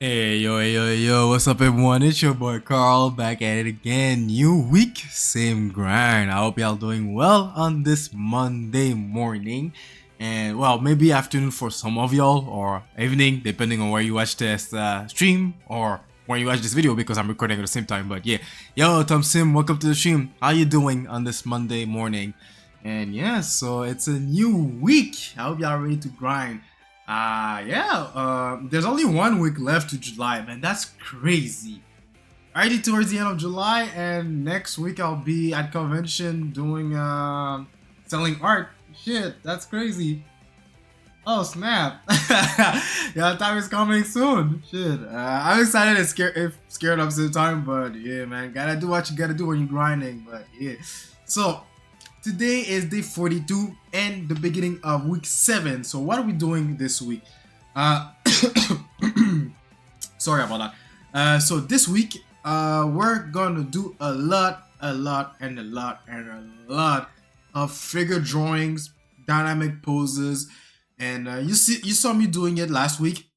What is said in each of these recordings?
Hey, yo, what's up, everyone? It's your boy Carl back at it again. New week, same grind. I hope y'all doing well on this Monday morning. And well, maybe afternoon for some of y'all, or evening, depending on where you watch this stream or where you watch this video because I'm recording at the same time. But yeah, yo, Tom Sim, welcome to the stream. How you doing on this Monday morning? And yeah, so it's a new week. I hope y'all ready to grind. There's only 1 week left to July, man. That's crazy. Already towards the end of July, and next week I'll be at convention doing selling art. Shit, that's crazy. Oh snap! Yeah, time is coming soon. Shit, I'm excited and scared at the same time, but yeah, man, gotta do what you gotta do when you're grinding. But yeah, so today is day 42 and the beginning of week 7. So what are we doing this week? Uh, sorry about that. So this week, we're gonna do a lot of figure drawings, dynamic poses, and you saw me doing it last week,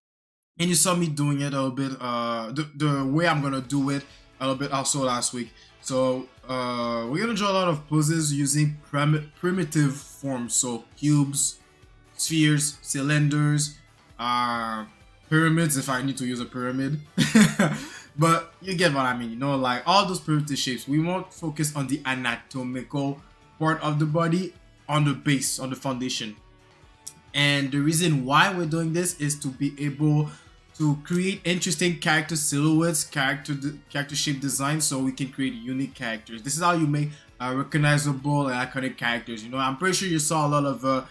and you saw me doing it a little bit. The way I'm gonna do it a little bit also last week. So we're gonna draw a lot of poses using primitive forms, so cubes, spheres, cylinders, pyramids if I need to use a pyramid. But you get what I mean, you know, like all those primitive shapes. We won't focus on the anatomical part of the body, on the base, on the foundation. And the reason why we're doing this is to be able to create interesting character silhouettes, character shape designs, so we can create unique characters. This is how you make recognizable and iconic characters. You know, I'm pretty sure you saw a lot of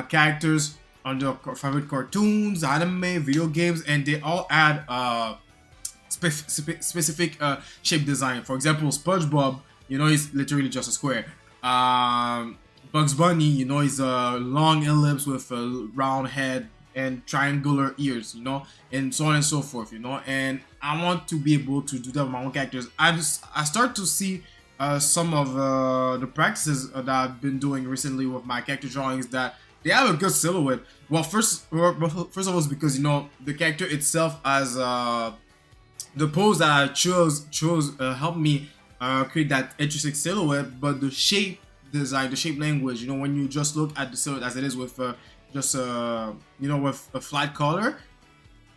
characters on your favorite cartoons, anime, video games, and they all add specific shape design. For example, SpongeBob, you know, he's literally just a square. Bugs Bunny, you know, he's a long ellipse with a round head and triangular ears, you know, and so on and so forth, you know. And I want to be able to do that with my own characters. I start to see some of the practices that I've been doing recently with my character drawings that they have a good silhouette. Well, first of all, it's because, you know, the character itself as the pose that I chose helped me create that interesting silhouette, but the shape design, the shape language, you know, when you just look at the silhouette as it is with you know, with a flat color,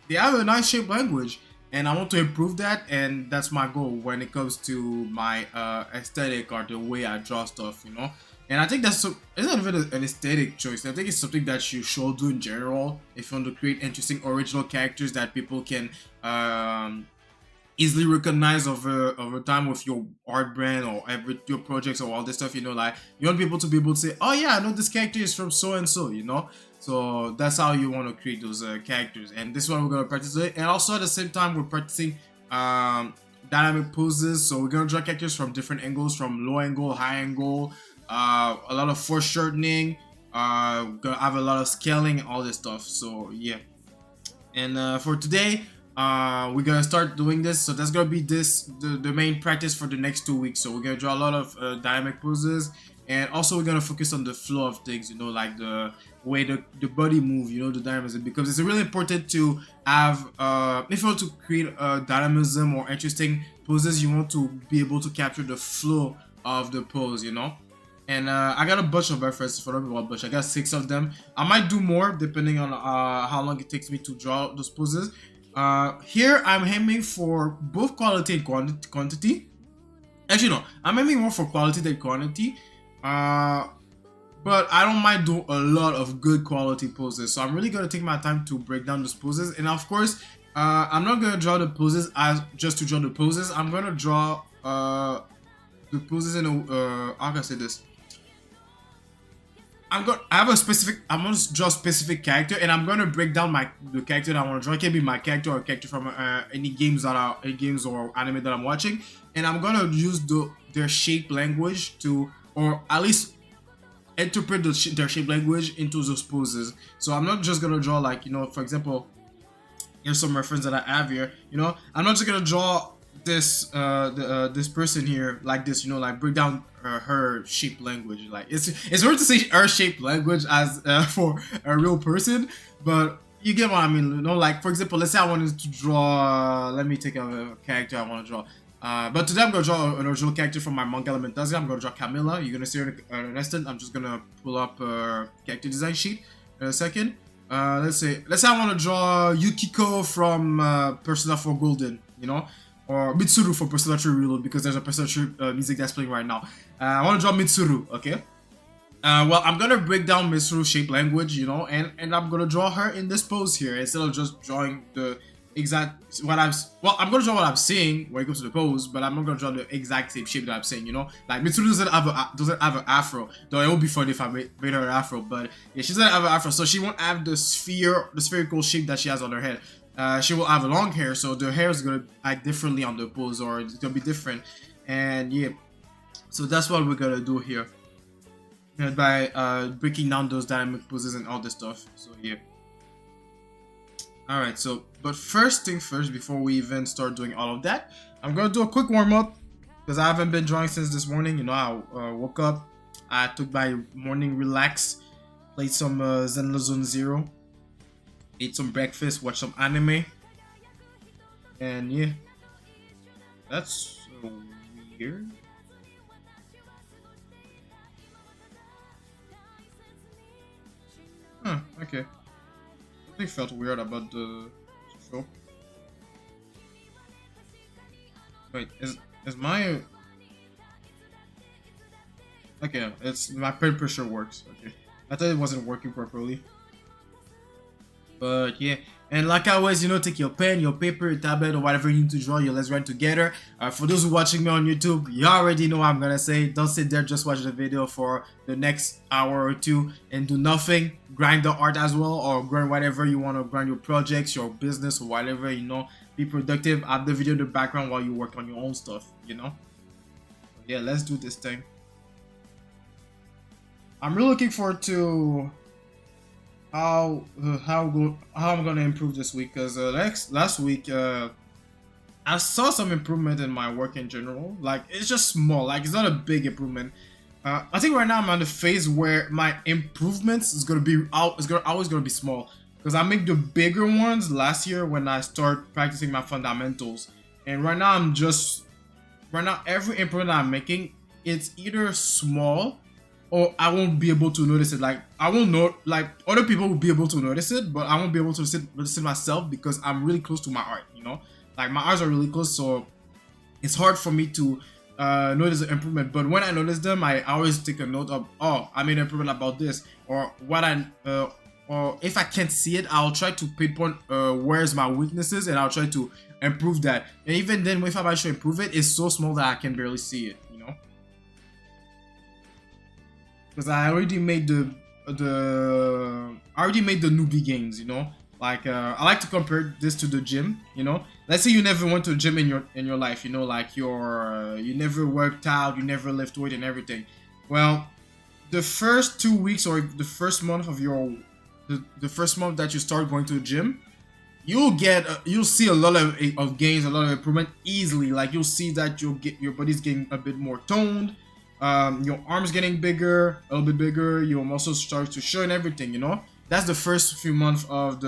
they have a nice shape language, and I want to improve that, and that's my goal when it comes to my aesthetic or the way I draw stuff, you know. And I think it's not even an aesthetic choice. I think it's something that you should do in general if you want to create interesting original characters that people can easily recognize over time with your art brand or your projects or all this stuff, you know. Like, you want people to be able to say, oh yeah, I know this character is from so and so, you know. So that's how you want to create those characters, and this is what we're going to practice today. And also at the same time, we're practicing dynamic poses, so we're going to draw characters from different angles, from low angle, high angle, a lot of foreshortening, gonna have a lot of scaling, all this stuff. So yeah, and for today, we're gonna start doing this. So that's gonna be the main practice for the next 2 weeks. So we're gonna draw a lot of dynamic poses, and also we're gonna focus on the flow of things, you know, like the way the body move, you know, the dynamism, because it's really important to have if you want to create a dynamism or interesting poses, you want to be able to capture the flow of the pose, you know. And I got a bunch of references for them. Well, bunch. I got 6 of them. I might do more depending on how long it takes me to draw those poses. Here I'm aiming for both quality and quantity. Actually, no, I'm aiming more for quality than quantity. But I don't mind do a lot of good quality poses. So I'm really gonna take my time to break down those poses. And of course, I'm not gonna draw the poses as just to draw the poses. I'm gonna draw the poses in a how can I say this? I'm gonna draw a specific character, and I'm gonna break down the character that I want to draw. It can be my character or a character from any games or anime that I'm watching, and I'm gonna use their shape language to, or at least interpret their shape language into those poses. So I'm not just gonna draw, like, you know, for example, here's some reference that I have here. You know, I'm not just gonna draw this this person here like this, you know, like break down her shape language. Like, it's hard to say her shape language as for a real person, but you get what I mean, you know, like for example, let's say I wanted to draw, let me take a character I want to draw. But today I'm gonna draw an original character from my manga element. I'm gonna draw Camilla. You're gonna see her in an instant. I'm just gonna pull up a character design sheet in a second. Let's say I want to draw Yukiko from Persona 4 Golden, you know, or Mitsuru from Persona 3 Reload, because there's a Persona 3 music that's playing right now. I want to draw Mitsuru, okay? Well, I'm gonna break down Mitsuru's shape language, you know, and I'm gonna draw her in this pose here instead of just drawing the exact I'm gonna draw what I'm seeing when it comes to the pose, but I'm not gonna draw the exact same shape that I'm saying, you know. Like Mitsuru doesn't have an afro, though it would be funny if I made her an afro, but yeah, she doesn't have an afro, so she won't have the spherical shape that she has on her head. She will have long hair, so the hair is gonna act differently on the pose, or it's gonna be different, and yeah, so that's what we're gonna do here. By breaking down those dynamic poses and all this stuff. So yeah. Alright, so but first thing first, before we even start doing all of that, I'm gonna do a quick warm-up because I haven't been drawing since this morning. You know, I woke up, I took my morning relax, played some Zenless Zone Zero, ate some breakfast, watched some anime, and yeah, that's so weird. Huh, okay. Something felt weird about the show. Wait, is my... Okay, it's my pen pressure works. Okay. I thought it wasn't working properly. But yeah, and like always, you know, take your pen, your paper, your tablet, or whatever you need to draw. Let's write together. For those who are watching me on YouTube, you already know what I'm gonna say. Don't sit there, just watch the video for the next hour or two and do nothing. Grind the art as well, or grind whatever you want to grind, your projects, your business, or whatever, you know. Be productive. Have the video in the background while you work on your own stuff, you know. Yeah, let's do this thing. I'm really looking forward to how I'm gonna improve this week, because last week I saw some improvement in my work in general. Like, it's just small, like it's not a big improvement. I think right now I'm on the phase where my improvements is gonna be always gonna be small, because I make the bigger ones last year when I start practicing my fundamentals, and right now every improvement I'm making, it's either small or I won't be able to notice it. Like, I won't know, like other people will be able to notice it, but I won't be able to notice it myself because I'm really close to my art, you know? Like, my eyes are really close, so it's hard for me to notice the improvement. But when I notice them, I always take a note of, oh, I made an improvement about this, or or if I can't see it, I'll try to pinpoint where's my weaknesses, and I'll try to improve that. And even then, if I manage to improve it, it's so small that I can barely see it, you know? Because I already made the newbie games, you know. Like, I like to compare this to the gym, you know. Let's say you never went to the gym in your life, you know, like you never worked out, you never lift weight and everything. Well, the first 2 weeks or the first month of the first month that you start going to the gym, you'll see a lot of gains, a lot of improvement easily. Like, you'll see that your body's getting a bit more toned. Your arms getting bigger, a little bit bigger. Your muscles start to show and everything, you know. That's the first few months of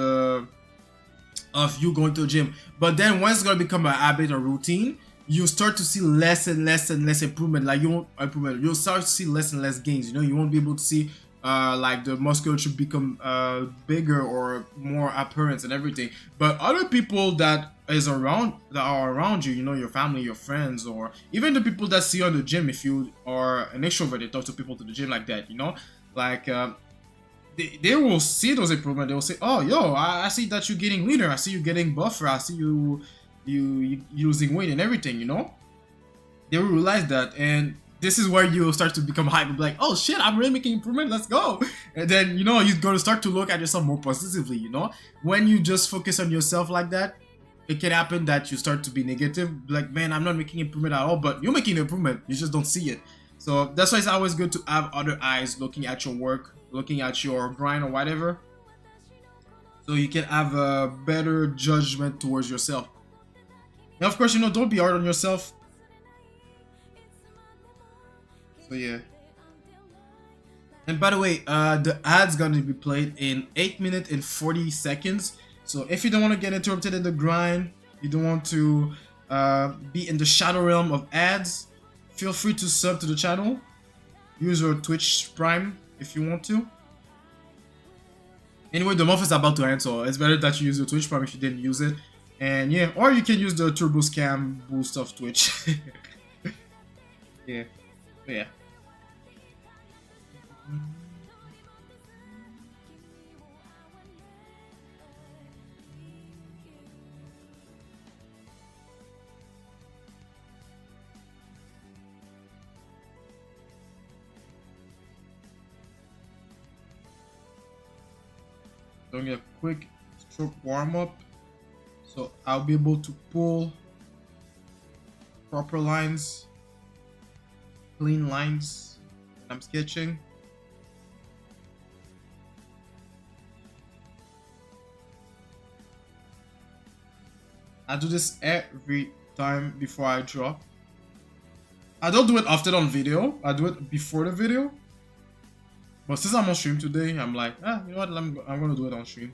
you going to the gym. But then once it's gonna become a habit or routine, you start to see less and less and less improvement. Like, you'll start to see less and less gains. You know, you won't be able to see like the musculature become bigger or more apparent and everything. But other people that are around you, you know, your family, your friends, or even the people that see you on the gym, if you are an extrovert, they talk to people to the gym like that, you know, like they will see those improvements. They will say, oh, yo, I see that you're getting leaner, I see you getting buffer, I see you losing weight and everything, you know. They will realize that, and this is where you start to become hype and be like, oh shit, I'm really making improvement, let's go. And then, you know, you're going to start to look at yourself more positively, you know. When you just focus on yourself like that, it can happen that you start to be negative, like, man, I'm not making improvement at all, but you're making improvement, you just don't see it. So that's why it's always good to have other eyes looking at your work, looking at your grind or whatever, so you can have a better judgment towards yourself. And of course, you know, don't be hard on yourself. So yeah. And by the way, the ad's gonna be played in 8 minutes and 40 seconds. So if you don't want to get interrupted in the grind, you don't want to be in the shadow realm of ads, feel free to sub to the channel. Use your Twitch Prime if you want to. Anyway, the month is about to end, so it's better that you use your Twitch Prime if you didn't use it. And yeah, or you can use the Turbo Scam boost of Twitch. Yeah, but yeah. Doing a quick stroke warm up, so I'll be able to pull proper lines, clean lines when I'm sketching. I do this every time before I draw. I don't do it often on video, I do it before the video. But since I'm on stream today, I'm like, you know what, I'm gonna do it on stream.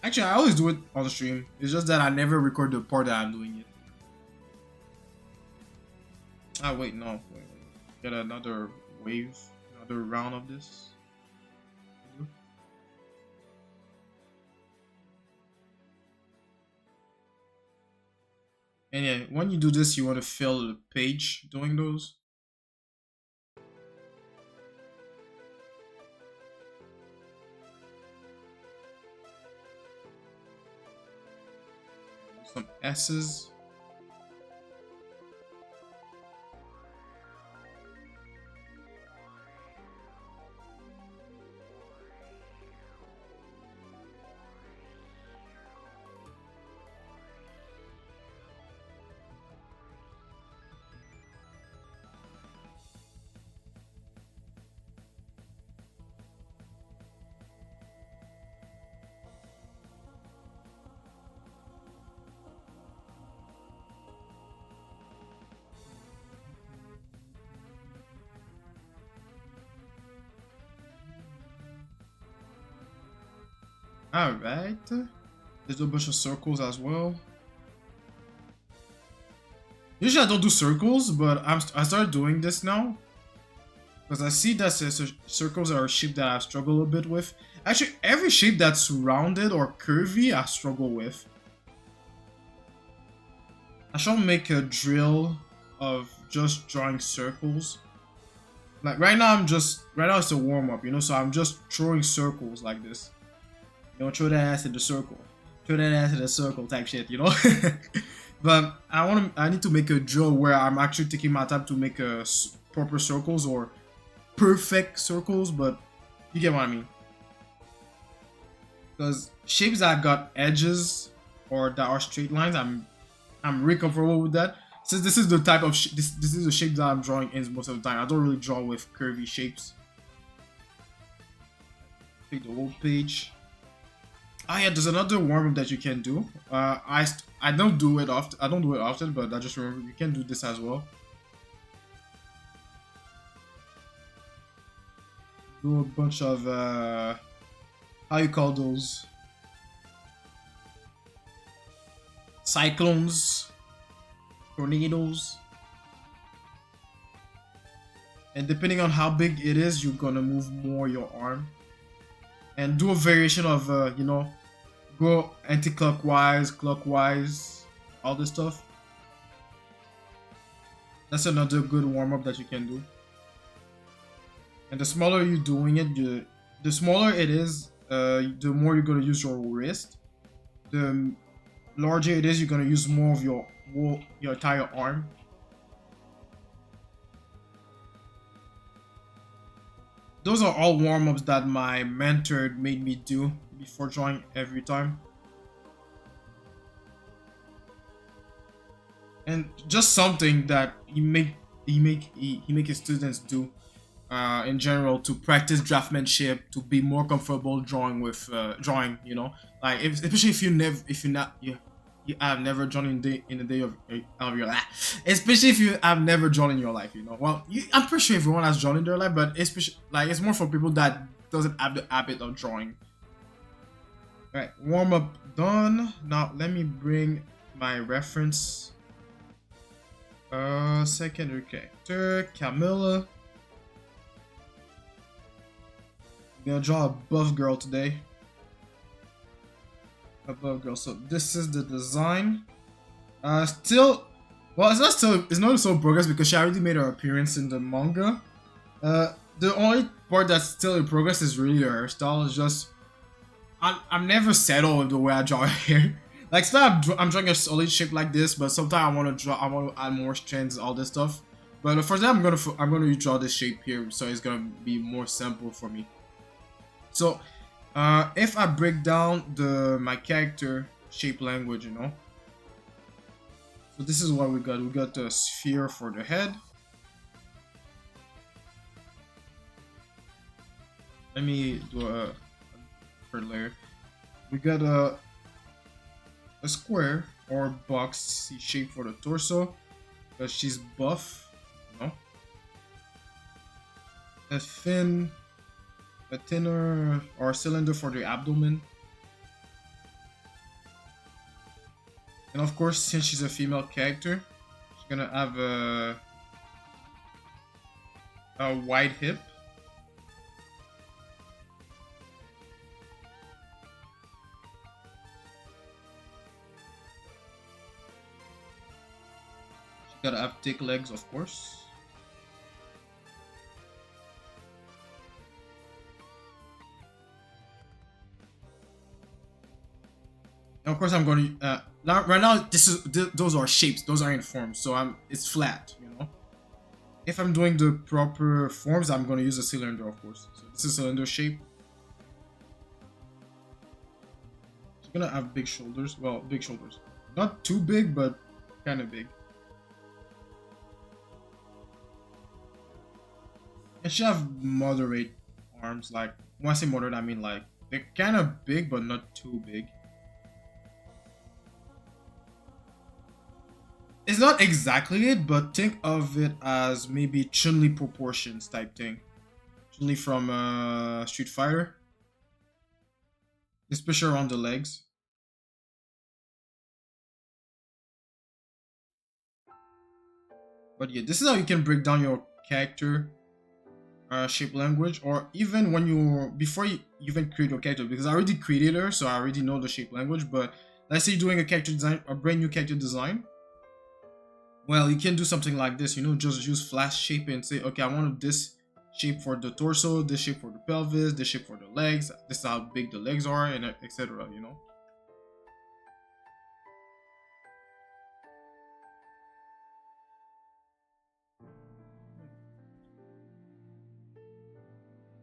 Actually, I always do it on stream. It's just that I never record the part that I'm doing it. Ah, wait, no. Wait. Get another wave, another round of this. And yeah, when you do this, you want to fill the page doing those. Some S's. Alright. There's a bunch of circles as well. Usually I don't do circles, but I started doing this now. Because I see that circles are a shape that I struggle a bit with. Actually, every shape that's rounded or curvy, I struggle with. I shall make a drill of just drawing circles. Like right now it's a warm-up, you know, so I'm just throwing circles like this. You know, throw that ass in the circle. Throw that ass in the circle type shit, you know? But I need to make a drill where I'm actually taking my time to make proper circles or perfect circles, but you get what I mean. Because shapes that got edges or that are straight lines, I'm really comfortable with that. Since this is the type of this is the shape that I'm drawing in most of the time. I don't really draw with curvy shapes. Take the whole page. Ah yeah, there's another warm-up that you can do. I don't do it often. I don't do it often, but I just remember you can do this as well. Do a bunch of how you call those? Cyclones, tornadoes. And depending on how big it is, you're gonna move more your arm. And do a variation of, you know, go anti-clockwise, clockwise, all this stuff. That's another good warm-up that you can do. And the smaller you're doing it, the smaller it is, the more you're going to use your wrist. The larger it is, you're going to use more of your entire arm. Those are all warm-ups that my mentor made me do before drawing every time. And just something that he make his students do in general to practice draftmanship, to be more comfortable drawing with drawing, you know, like especially if you're not you have never drawn in the day of your life, especially if you have never drawn in your life. You know, well, I'm pretty sure everyone has drawn in their life, but especially like it's more for people that doesn't have the habit of drawing. All right, warm up done. Now let me bring my reference. Secondary character Camilla. I'm gonna draw a buff girl today. A buff girl. So this is the design. Still, well, it's not so progress because she already made her appearance in the manga. The only part that's still in progress is really her hairstyle. It's just I'm never settled with the way I draw her hair. Like, sometimes I'm drawing a solid shape like this, but sometimes I want to add more strands, all this stuff. But for that, I'm gonna draw this shape here, so it's gonna be more simple for me. So, if I break down my character shape language, you know. So this is what we got. We got the sphere for the head. Let me do a third layer. We got a square or box shape for the torso, because she's buff, you know. A thinner or cylinder for the abdomen. And of course, since she's a female character, she's gonna have a wide hip. She's gotta have thick legs, of course. And of course, I'm going to right now. Those are shapes. Those are in forms, so it's flat. You know, if I'm doing the proper forms, I'm going to use a cylinder, of course. So this is a cylinder shape. She's gonna have big shoulders. Well, big shoulders, not too big, but kind of big. And she have moderate arms. Like, when I say moderate, I mean like they're kind of big, but not too big. It's not exactly it, but think of it as maybe Chun-Li proportions type thing. Chun-Li from Street Fighter. Especially around the legs. But yeah, this is how you can break down your character shape language, or even when before you even create your character, because I already created her, so I already know the shape language. But let's say you're doing a character design, a brand new character design. Well, you can do something like this, you know, just use flash shape and say, okay, I want this shape for the torso, this shape for the pelvis, this shape for the legs, this is how big the legs are, and etc., you know.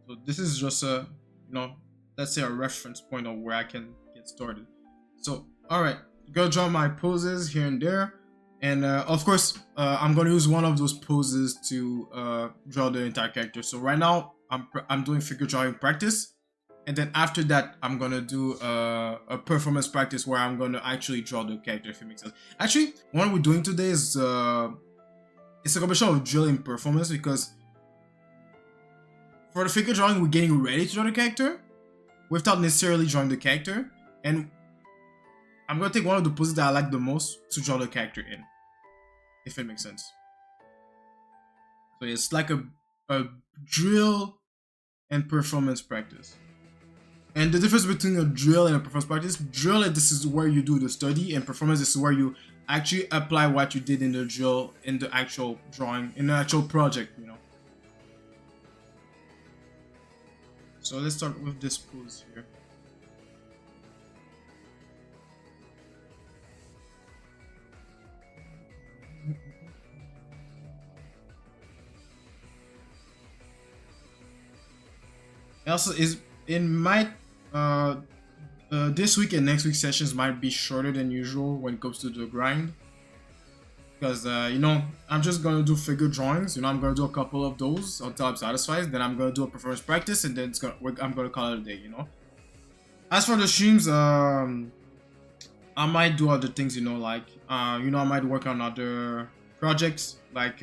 So this is just a, you know, let's say a reference point of where I can get started. So, all right, go draw my poses here and there. And of course, I'm gonna use one of those poses to draw the entire character. So right now, I'm doing figure drawing practice, and then after that, I'm gonna do a performance practice where I'm gonna actually draw the character, if it makes sense. Actually, what we're doing today is it's a combination of drill and performance, because for the figure drawing, we're getting ready to draw the character without necessarily drawing the character, and I'm gonna take one of the poses that I like the most to draw the character in, if it makes sense. So it's like a drill and performance practice. And the difference between a drill and a performance practice, drill, this is where you do the study, and performance, this is where you actually apply what you did in the drill in the actual drawing, in the actual project, you know. So let's start with this pose here. Also, this week and next week sessions might be shorter than usual when it comes to the grind, because you know, I'm just gonna do figure drawings. You know, I'm gonna do a couple of those until I'm satisfied. Then I'm gonna do a performance practice, and then I'm gonna call it a day. You know. As for the streams, I'm I might do other things, like I might work on other projects. Like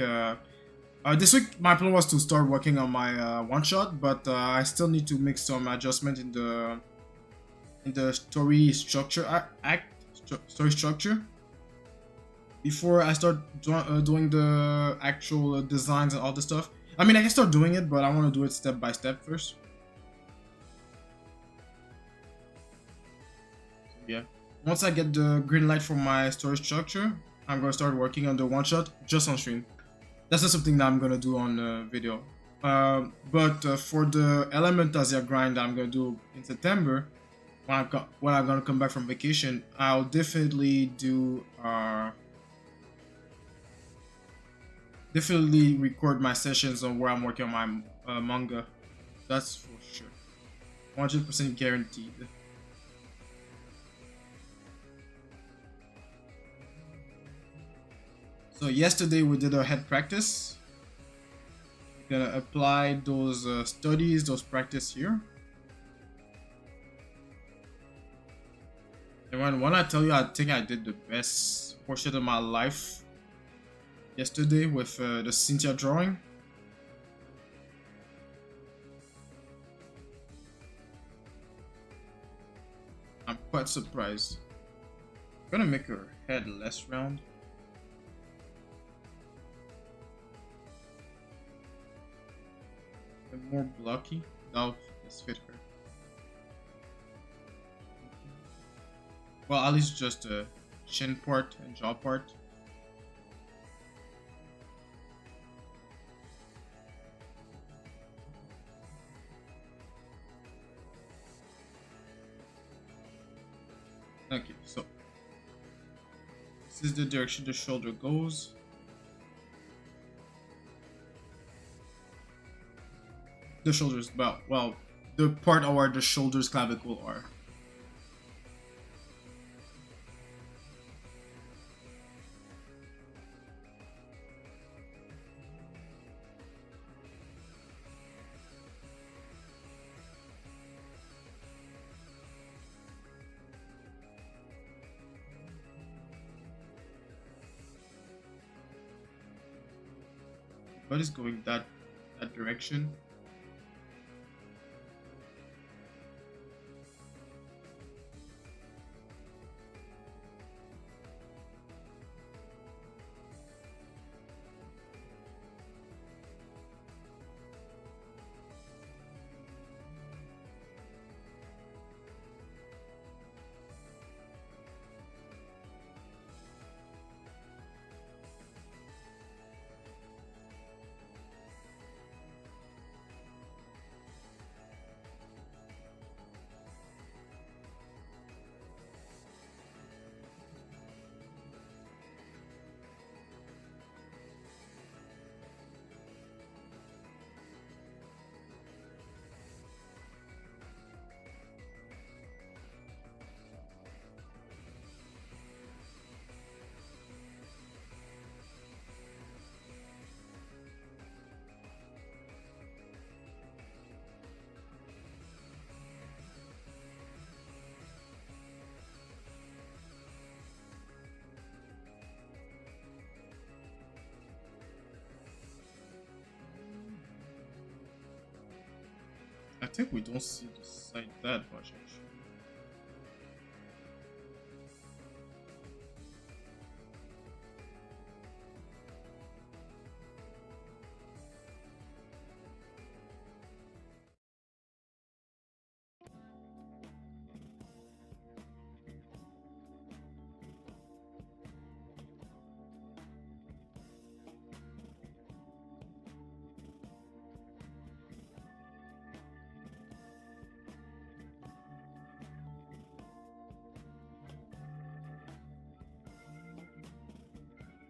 this week, my plan was to start working on my one shot, but I still need to make some adjustment in the story structure story structure before I start doing the actual designs and all the stuff. I mean, I can start doing it, but I want to do it step by step first. Yeah. Once I get the green light for my story structure, I'm gonna start working on the one shot just on stream. That's not something that I'm gonna do on video. But for the Elementasia grind that I'm gonna do in September, when I'm gonna come back from vacation, I'll definitely record my sessions on where I'm working on my manga. That's for sure, 100% guaranteed. So yesterday we did our head practice. We're gonna apply those studies, those practice here. And when I tell you, I think I did the best portrait of my life yesterday with the Cynthia drawing. I'm quite surprised. I'm gonna make her head less round. And more blocky. That'll just fit her. Well, at least just a chin part and jaw part. Okay, so this is the direction the shoulder goes. The shoulders, well, the part where the shoulders clavicle are. But it's going that direction. I think we don't see the side that much actually.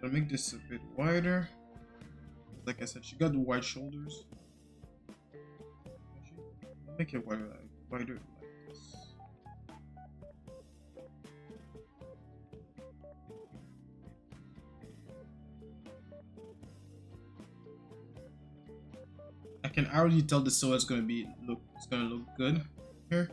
I'll make this a bit wider. Like I said, she got the wide shoulders. Make it wider like this. I can already tell the silhouette's gonna look good here.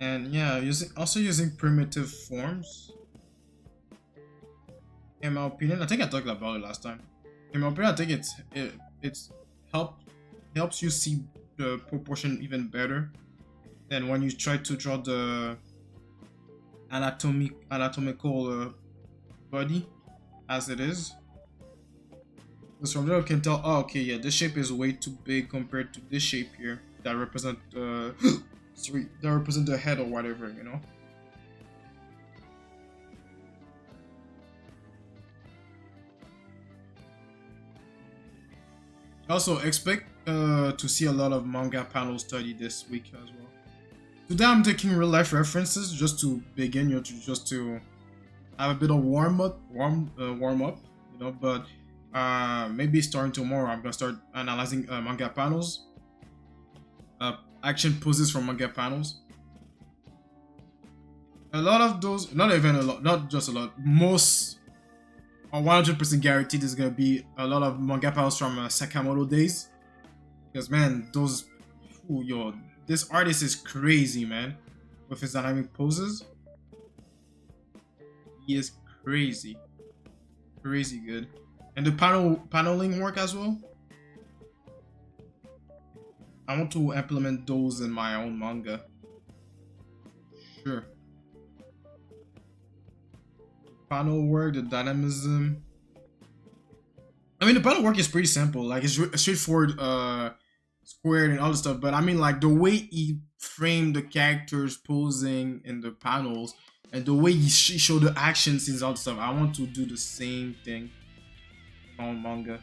And yeah, using primitive forms. In my opinion, I think I talked about it last time. In my opinion, I think it's help helps you see the proportion even better than when you try to draw the anatomical body as it is. Because from there you can tell, oh, okay, yeah, this shape is way too big compared to this shape here that represent sorry, that represent the head or whatever, you know. Also, expect to see a lot of manga panel study this week as well. Today I'm taking real life references just to begin, just to have a bit of warm up, you know. But maybe starting tomorrow, I'm gonna start analyzing manga panels, action poses from manga panels. A lot of those, not even a lot, not just a lot, most or 100% guaranteed is gonna be a lot of manga panels from Sakamoto days. Because man, those, ooh, yo, this artist is crazy, man, with his dynamic poses. He is crazy, crazy good, and the paneling work as well. I want to implement those in my own manga. Sure. Panel work, the dynamism. I mean, the panel work is pretty simple. Like it's straightforward, squared and all the stuff. But I mean, like the way he framed the characters posing in the panels and the way he showed the action scenes, all the stuff. I want to do the same thing on manga.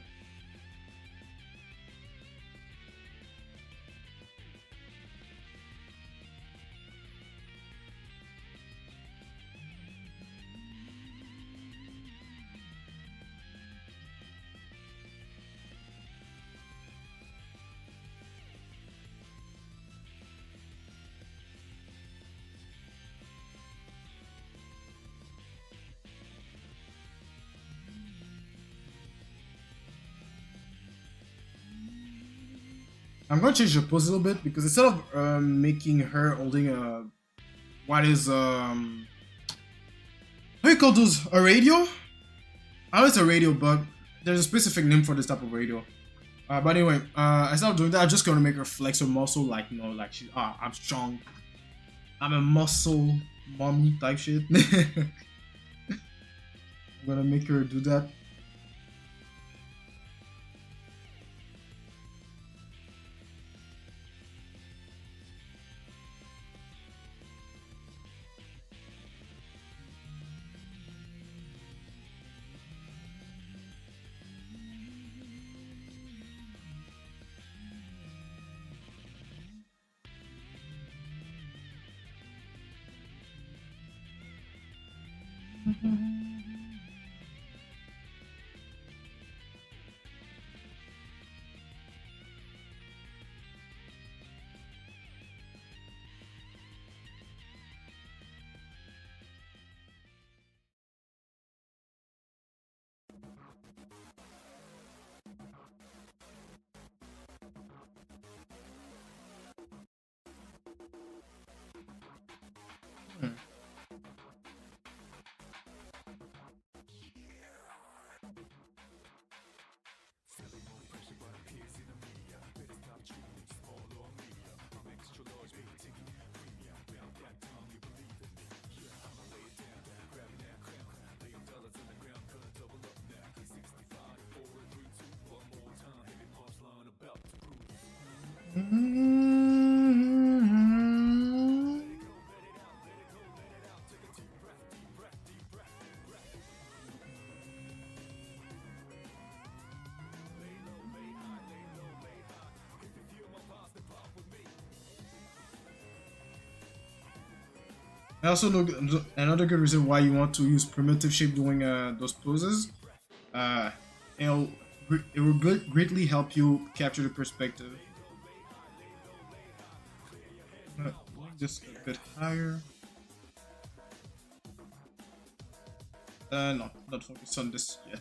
I'm gonna change the pose a little bit because instead of making her holding a what is how do you call those, a radio? I know it's a radio, but there's a specific name for this type of radio. But anyway, instead of doing that, I'm just gonna make her flex her muscle, like you know, like she, I'm strong. I'm a muscle mommy type shit. I'm gonna make her do that. Hmm. I also know another good reason why you want to use primitive shape doing those poses. Uh, it will greatly help you capture the perspective. Just a bit higher. No, not focus on this yet.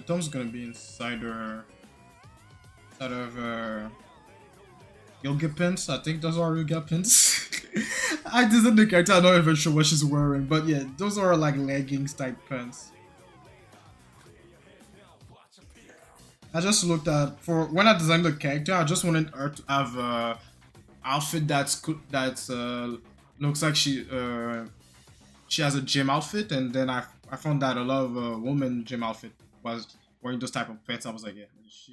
thumb's gonna be inside her, inside of her yoga pants. I think those are yoga pants. I designed the character. I'm not even sure what she's wearing, but yeah, those are like leggings type pants. I just looked at for when I designed the character. I just wanted her to have a outfit that's looks like she has a gym outfit, and then I found that a lot of women gym outfit was wearing those type of pants. I was like, yeah,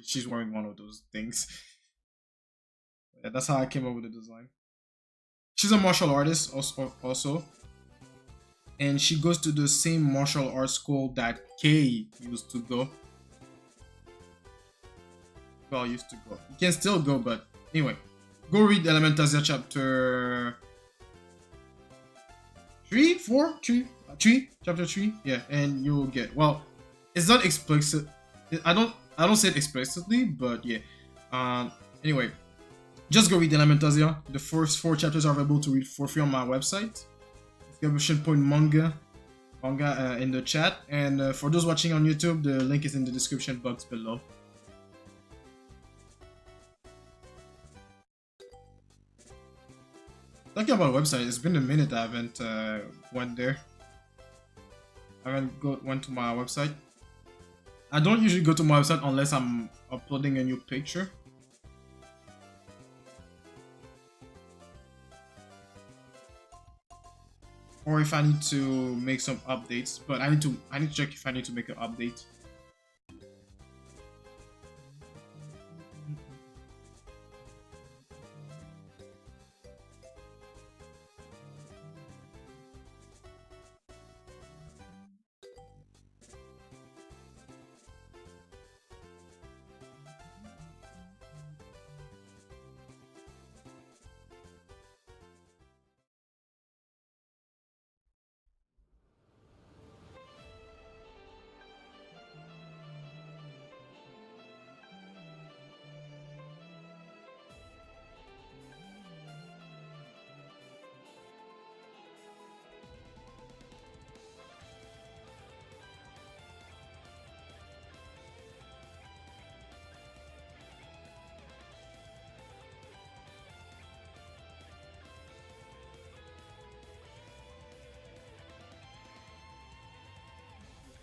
she's wearing one of those things. Yeah, that's how I came up with the design. She's a martial artist also, and she goes to the same martial arts school that Kay used to go. Well, used to go. You can still go, but anyway, go read Elementasia chapter 3, chapter 3, yeah, and you will get, well, it's not explicit. I don't say it explicitly, but yeah. Anyway, just go read Elementasia. The first 4 chapters are available to read for free on my website. Exclamation point manga in the chat, and for those watching on YouTube, the link is in the description box below. Talking about website, it's been a minute I haven't went there. I haven't went to my website. I don't usually go to my website unless I'm uploading a new picture. Or if I need to make some updates, but I need to check if I need to make an update.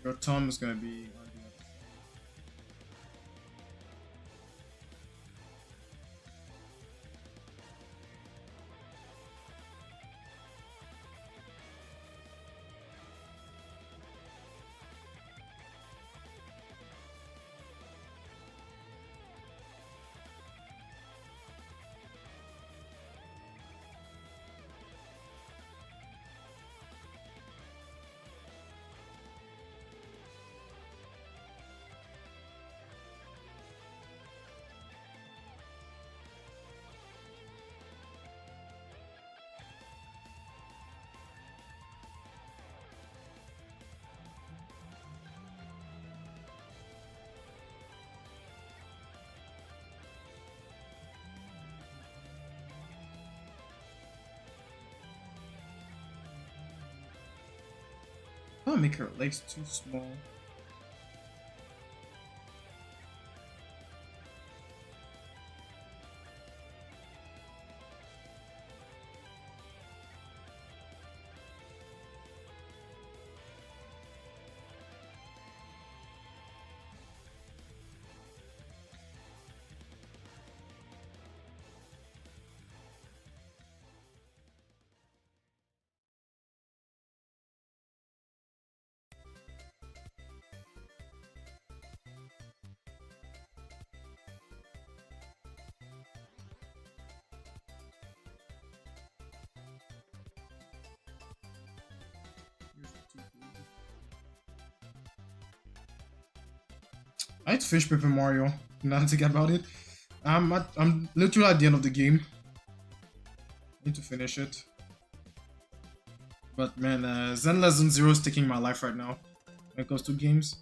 Your thumb is gonna be on the other. I'm gonna make her legs too small. I need to finish Paper Mario. Now to think about it, I'm literally at the end of the game. I need to finish it. But man, Zen Lesson Zero is taking my life right now when it comes to games.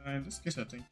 In this case, I think.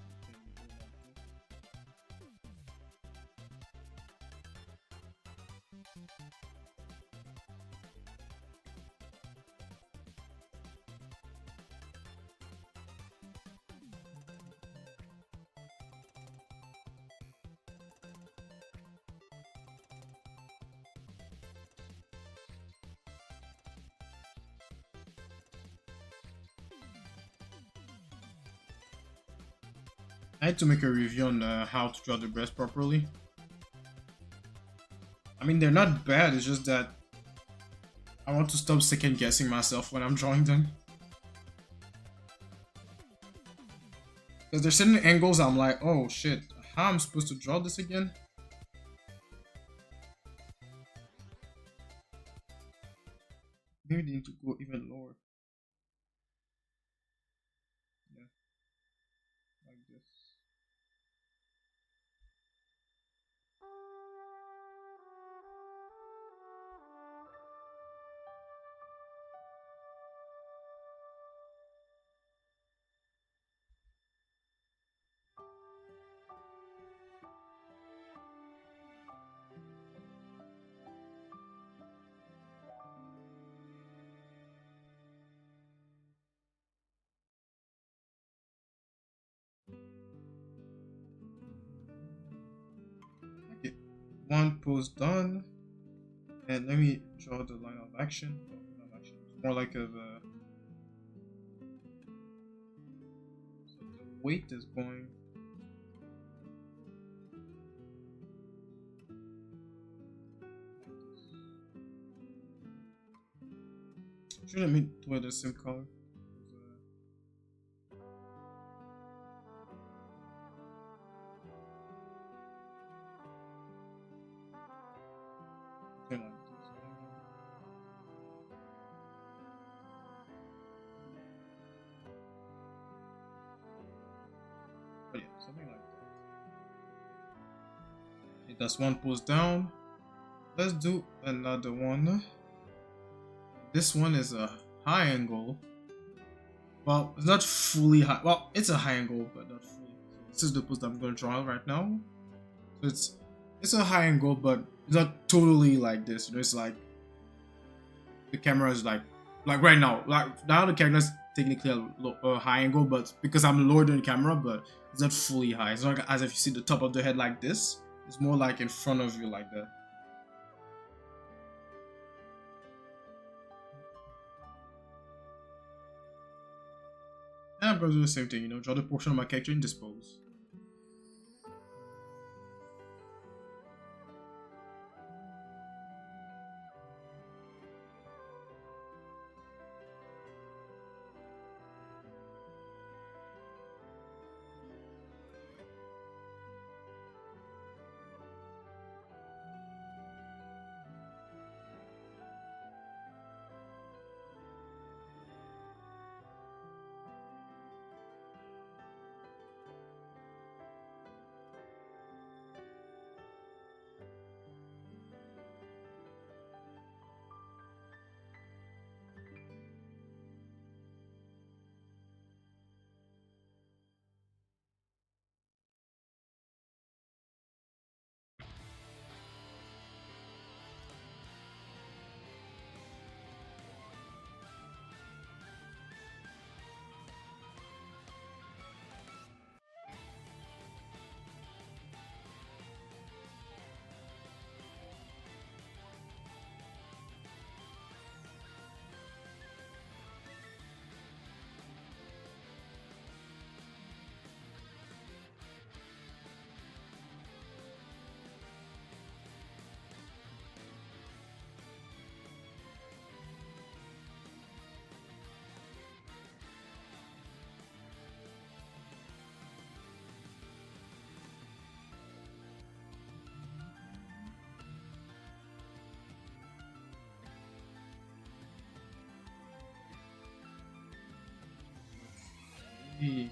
I had to make a review on how to draw the breast properly. I mean, they're not bad, it's just that I want to stop second guessing myself when I'm drawing them. Because there's certain angles I'm like, oh shit, how am I supposed to draw this again? Maybe they need to go even lower. Yeah, like this. Okay, one pose done. And let me draw the line of action. Oh, line of action. It's more like a so the weight is going. Shouldn't mean do it the same color. Something like this. But yeah, something like that. Okay, that's one pose down. Let's do another one. This one is a high angle. Well, it's not fully high. Well, it's a high angle, but not fully. So this is the pose that I'm going to draw right now. So it's a high angle, but it's not totally like this. You know, it's like the camera is like right now the camera is technically a high angle, but because I'm lower than the camera, but it's not fully high. It's not as if you see the top of the head like this. It's more like in front of you like that. And I'm going to do the same thing, you know, draw the portion of my character in this pose. Hey.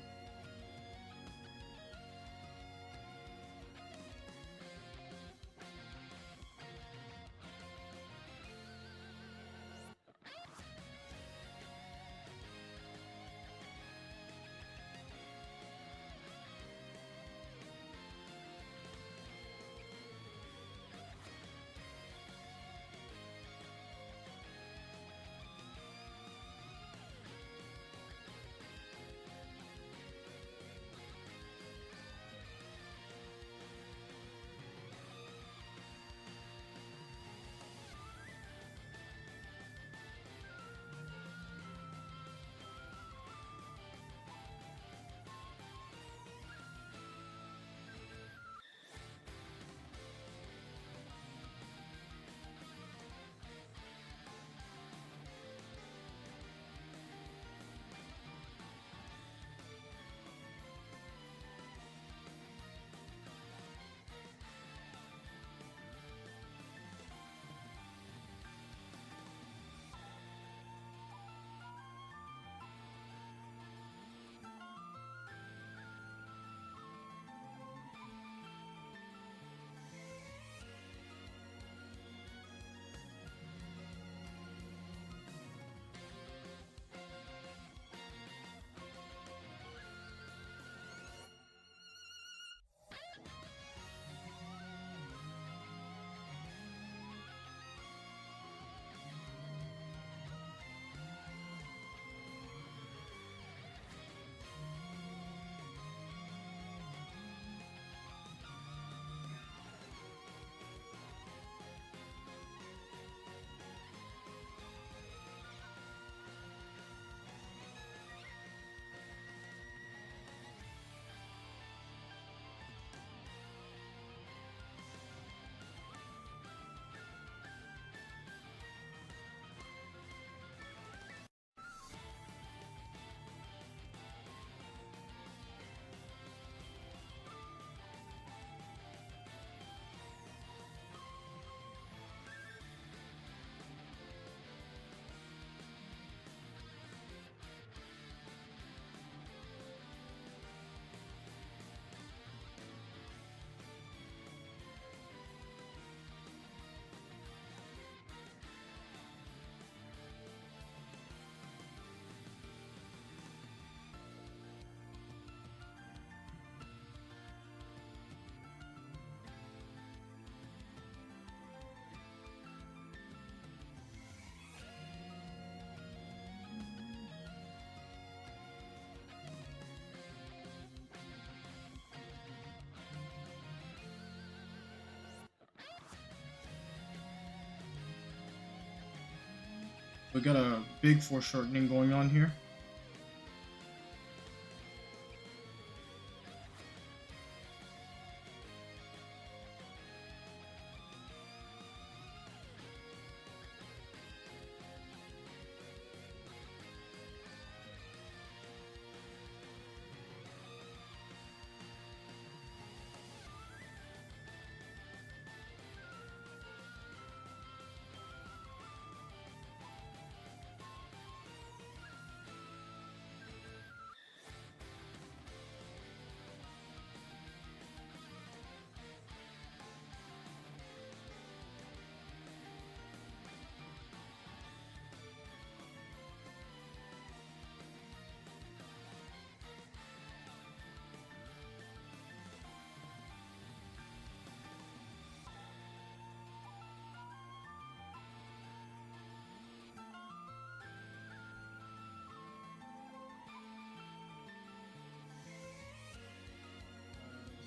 We got a big foreshortening going on here.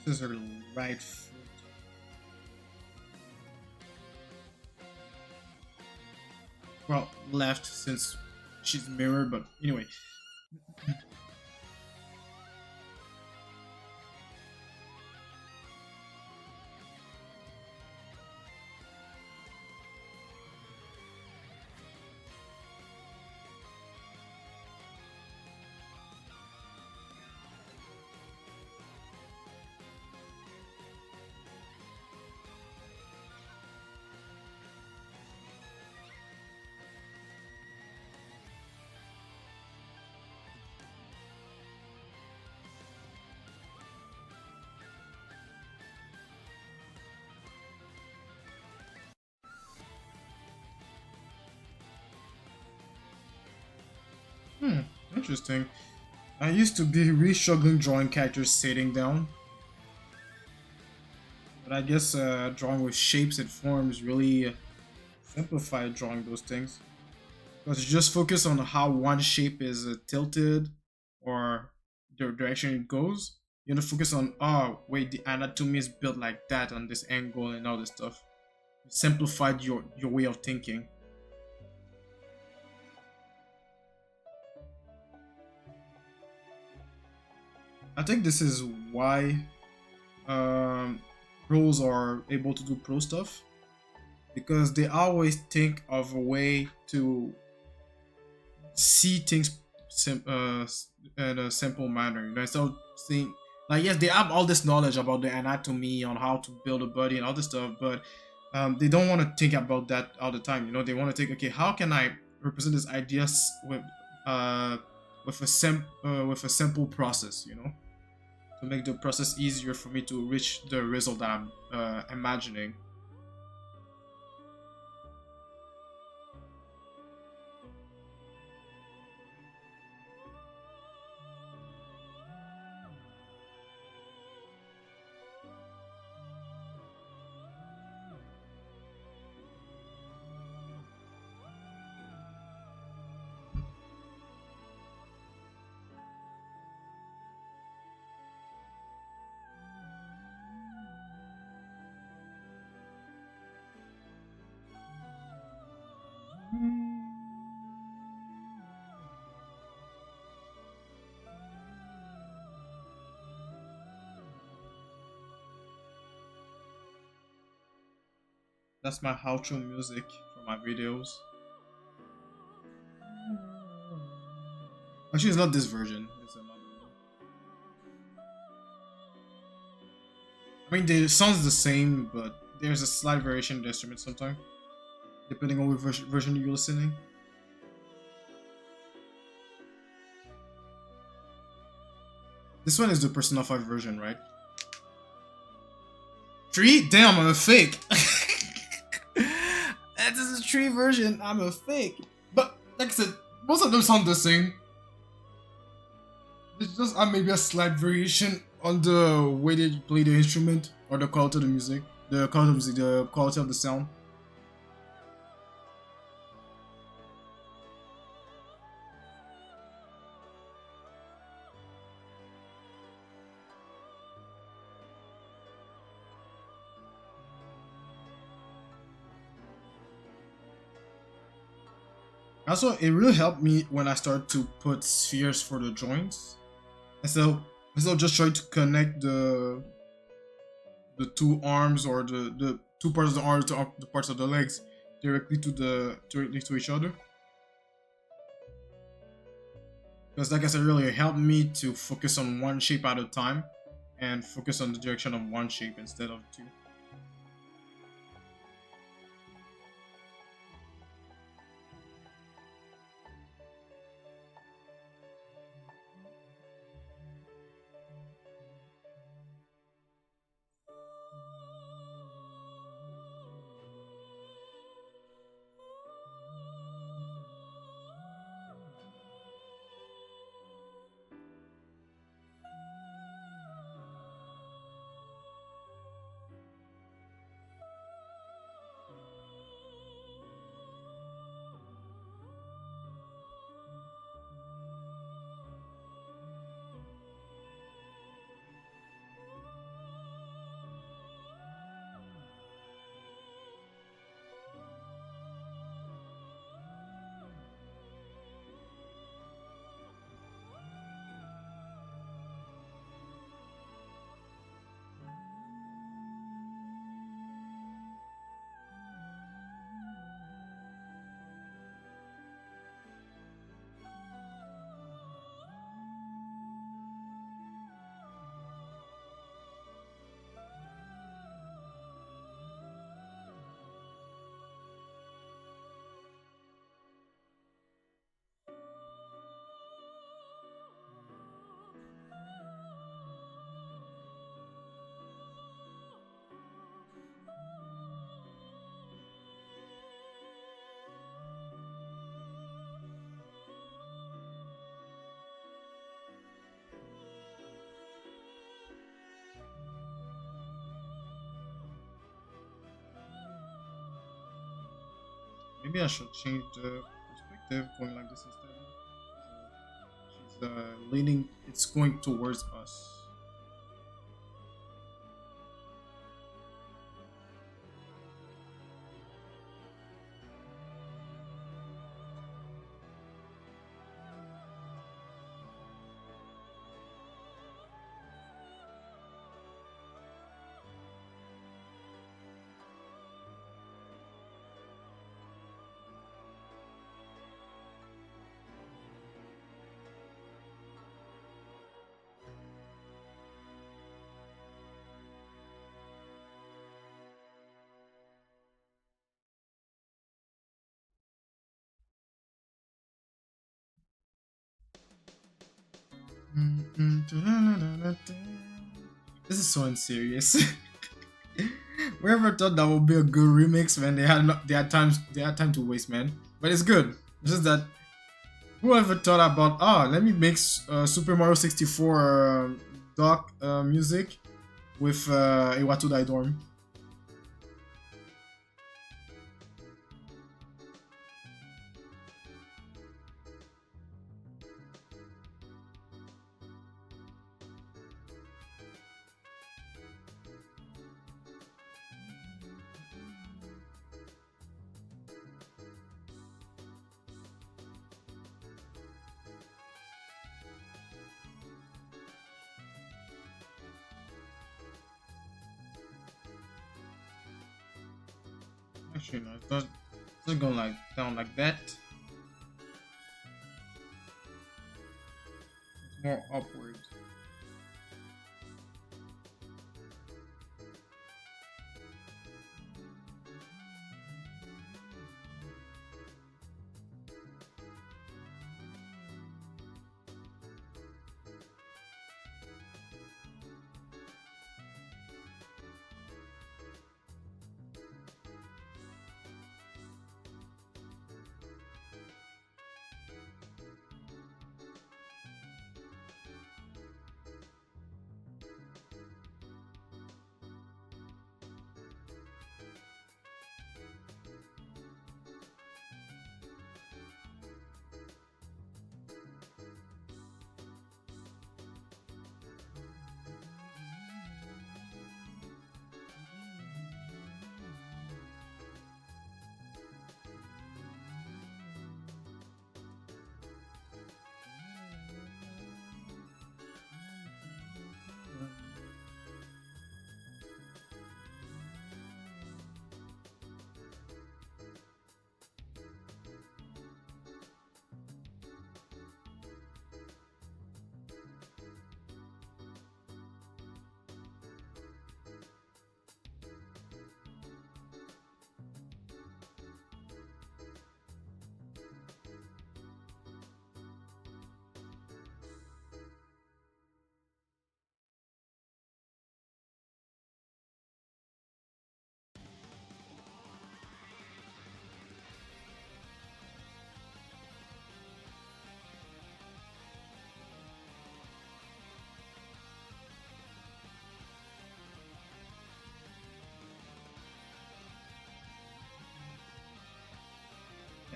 This is her right foot. Well, left since she's mirrored, but anyway. Hmm, interesting. I used to be really struggling drawing characters sitting down, but I guess drawing with shapes and forms really simplified drawing those things. Because you just focus on how one shape is tilted or the direction it goes. You don't focus on, oh, wait, the anatomy is built like that on this angle and all this stuff. You simplified your way of thinking. I think this is why pros are able to do pro stuff, because they always think of a way to see things in a simple manner. You know, instead of seeing, like, yes, they have all this knowledge about the anatomy on how to build a body and all this stuff, but they don't want to think about that all the time. You know, they want to think, okay, how can I represent this ideas uh with a simple process, you know, to make the process easier for me to reach the result that I'm imagining. That's my outro music for my videos. Actually, it's not this version. It's another one. I mean, the sounds the same, but there's a slight variation in the instrument sometimes, depending on which version you're listening. This one is the Persona 5 version, right? 3? Damn, I'm a fake! This is a 3 version, I'm a fake. But, like I said, most of them sound the same. It's just maybe a slight variation on the way they play the instrument or the quality of the music. The quality of the music, the quality of the sound. Also, it really helped me when I started to put spheres for the joints. And so instead of just trying to connect the two arms or the two parts of the arms to the parts of the legs directly to each other. Because like I said earlier, it helped me to focus on one shape at a time and focus on the direction of one shape instead of two. Maybe I should change the perspective going like this instead. She's leaning, it's going towards us. This is so unserious. Whoever thought that would be a good remix, man? They had time to waste, man. But it's good. It's just that whoever thought about let me make Super Mario 64 dock music with Iwatu Daidorm. Actually, no, it's not going like down like that. It's more upward.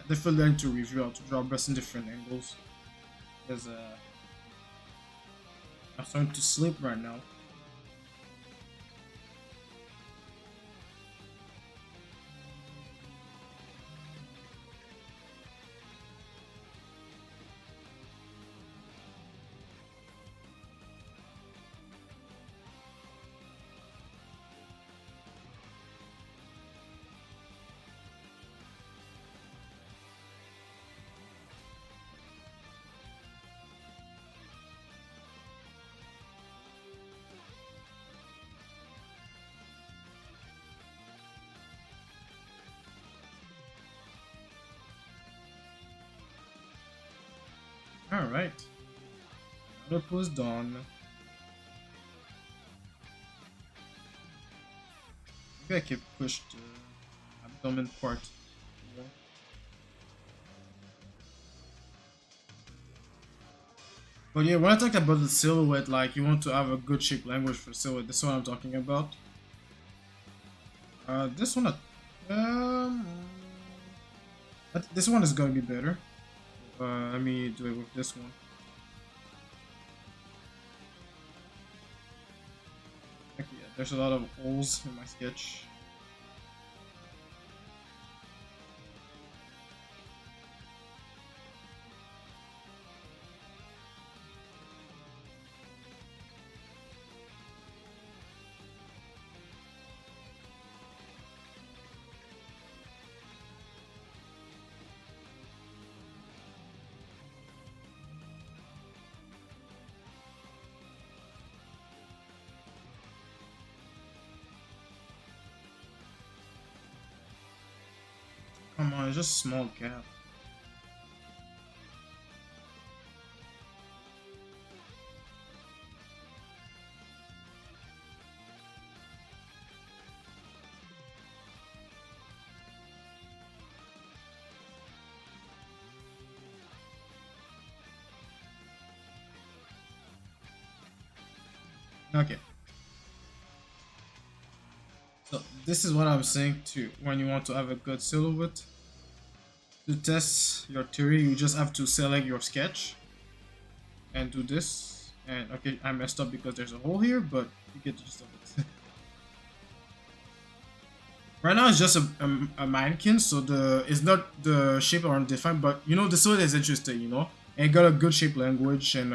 definitely learn to review how to draw breasts in different angles. Because I'm starting to sleep right now. Alright. Another pose done. Maybe I can push the abdomen part more. But yeah, when I talk about the silhouette, like you want to have a good shape language for silhouette, this is what I'm talking about. This one, this one is gonna be better. Let me do it with this one. Okay, yeah, there's a lot of holes in my sketch. Come on, it's just a small gap. Okay. So this is what I'm saying too. When you want to have a good silhouette, to test your theory, you just have to select your sketch and do this. And okay, I messed up because there's a hole here, but you get the gist of it. Right now it's just a mannequin, so it's not the shape aren't defined, but you know the silhouette is interesting, you know, and it got a good shape language, and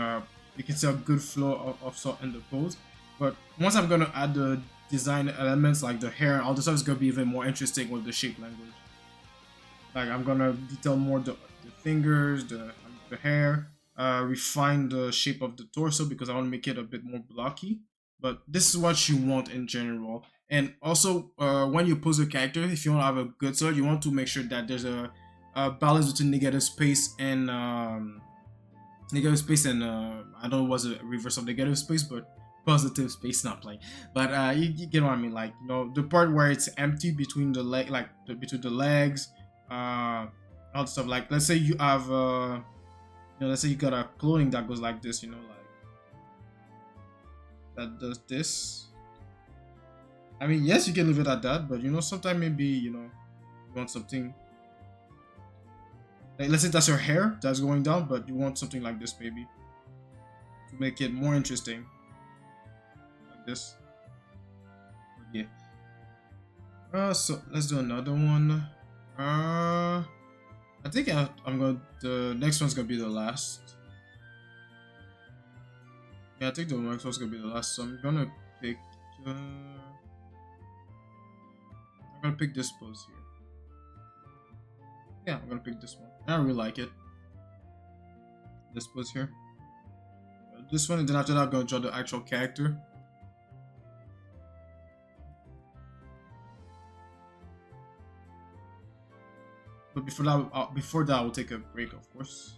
you can see a good flow of sort in the pose. But once I'm gonna add the design elements like the hair and all this stuff, is gonna be even more interesting with the shape language. Like I'm gonna detail more the fingers, the hair, refine the shape of the torso because I want to make it a bit more blocky. But this is what you want in general. And also, when you pose a character, if you want to have a good sword, you want to make sure that there's a balance between negative space and I don't know what's the reverse of negative space, but positive space, not playing. But you get what I mean, like you know the part where it's empty between the leg, like between the legs, all the stuff. Like let's say you have let's say you got a clothing that goes like this, you know, like that does this. I mean, yes, you can leave it at that, but you know, sometimes maybe you know you want something. Like, let's say that's your hair that's going down, but you want something like this maybe to make it more interesting, like this. Yeah. So let's do another one. I think I'm gonna. The next one's gonna be the last. Yeah, I think the next one's gonna be the last. So I'm gonna pick. I'm gonna pick this pose here. Yeah, I'm gonna pick this one. I really like it. This pose here. This one, and then after that, I'm gonna draw the actual character. But before that, I will take a break, of course.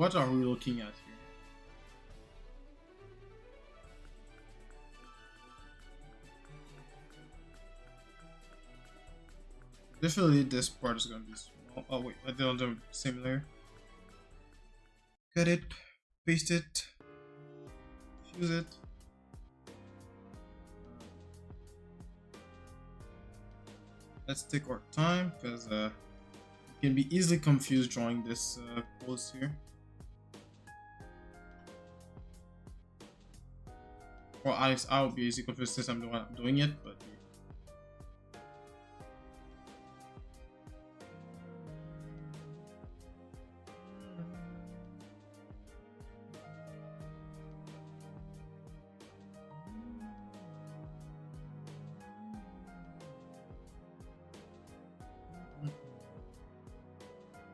What are we looking at here? Definitely this part is gonna be small. Oh wait, I did on the same layer. Cut it, paste it, fuse it. Let's take our time because you can be easily confused drawing this pose here. Well, I'll be easily confused since I'm the one doing it, but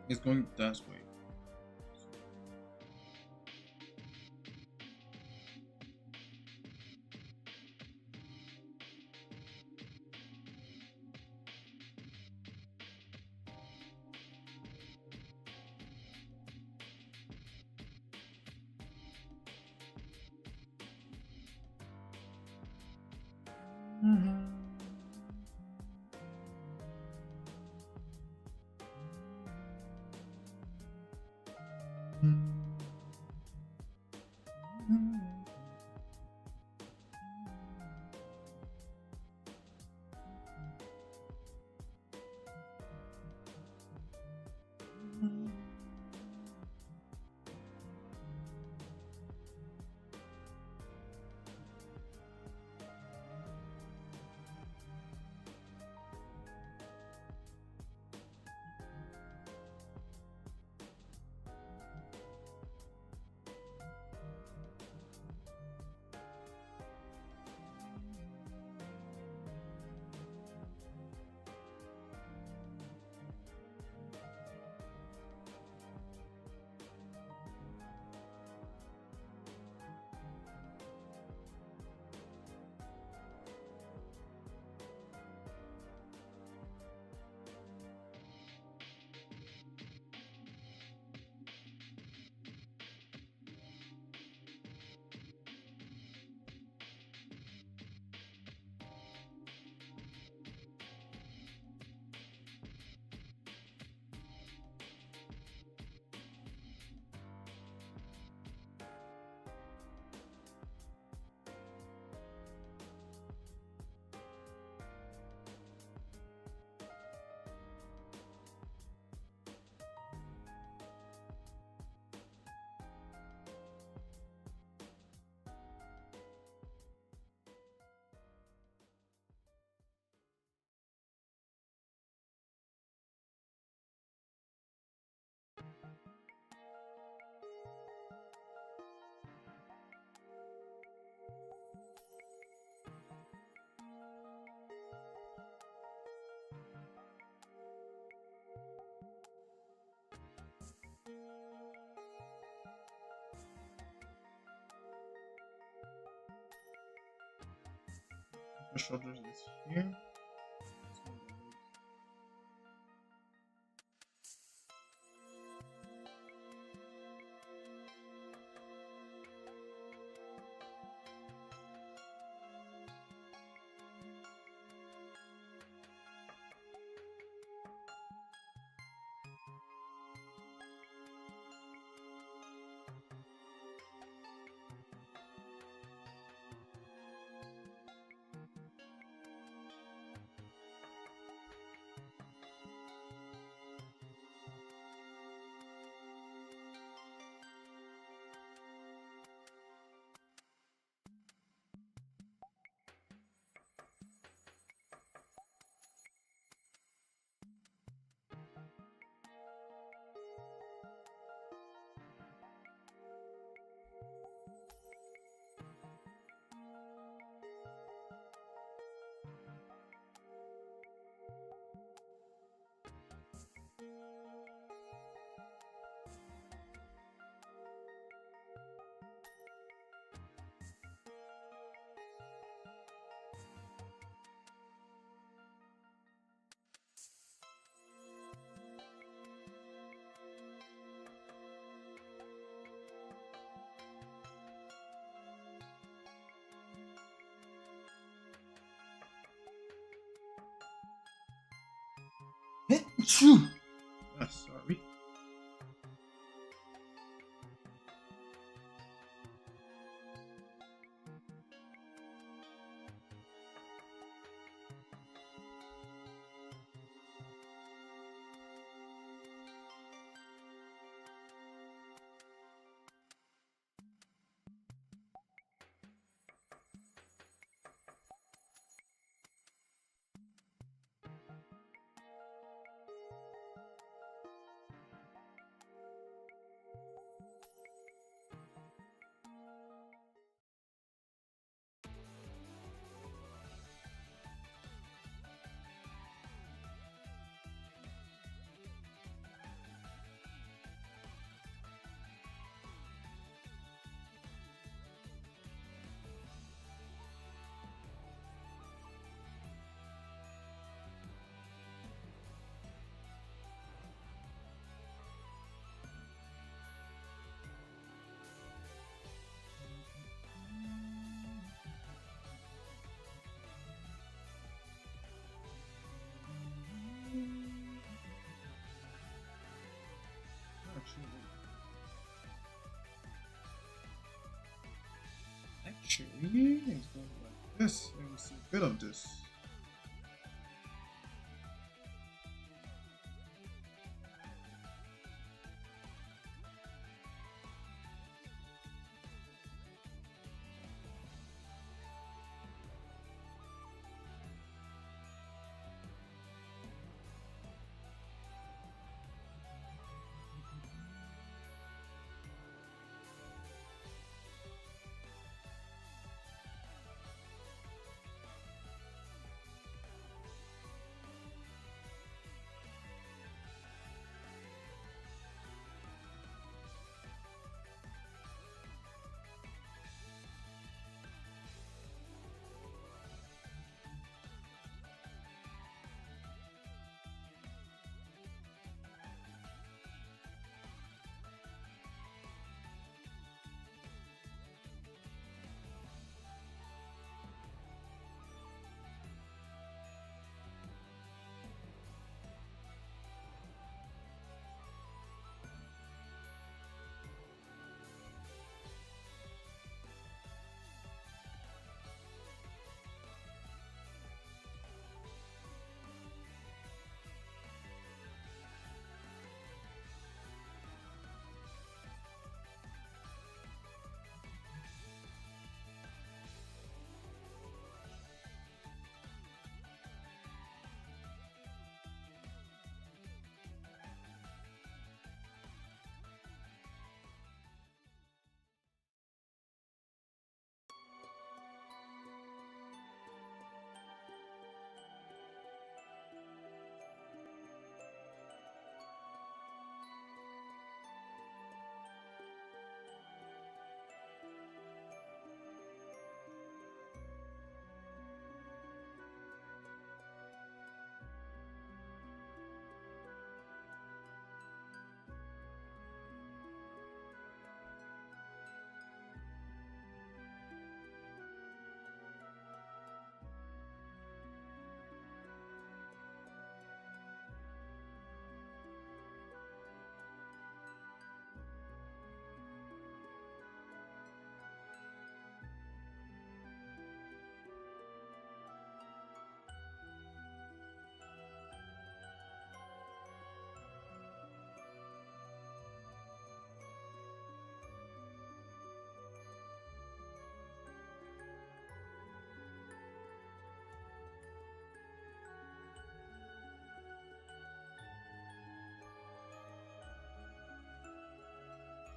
it's going that way. The shoulders is here. Phew. Sorry. Actually, it's going like this. Let me see a bit of this.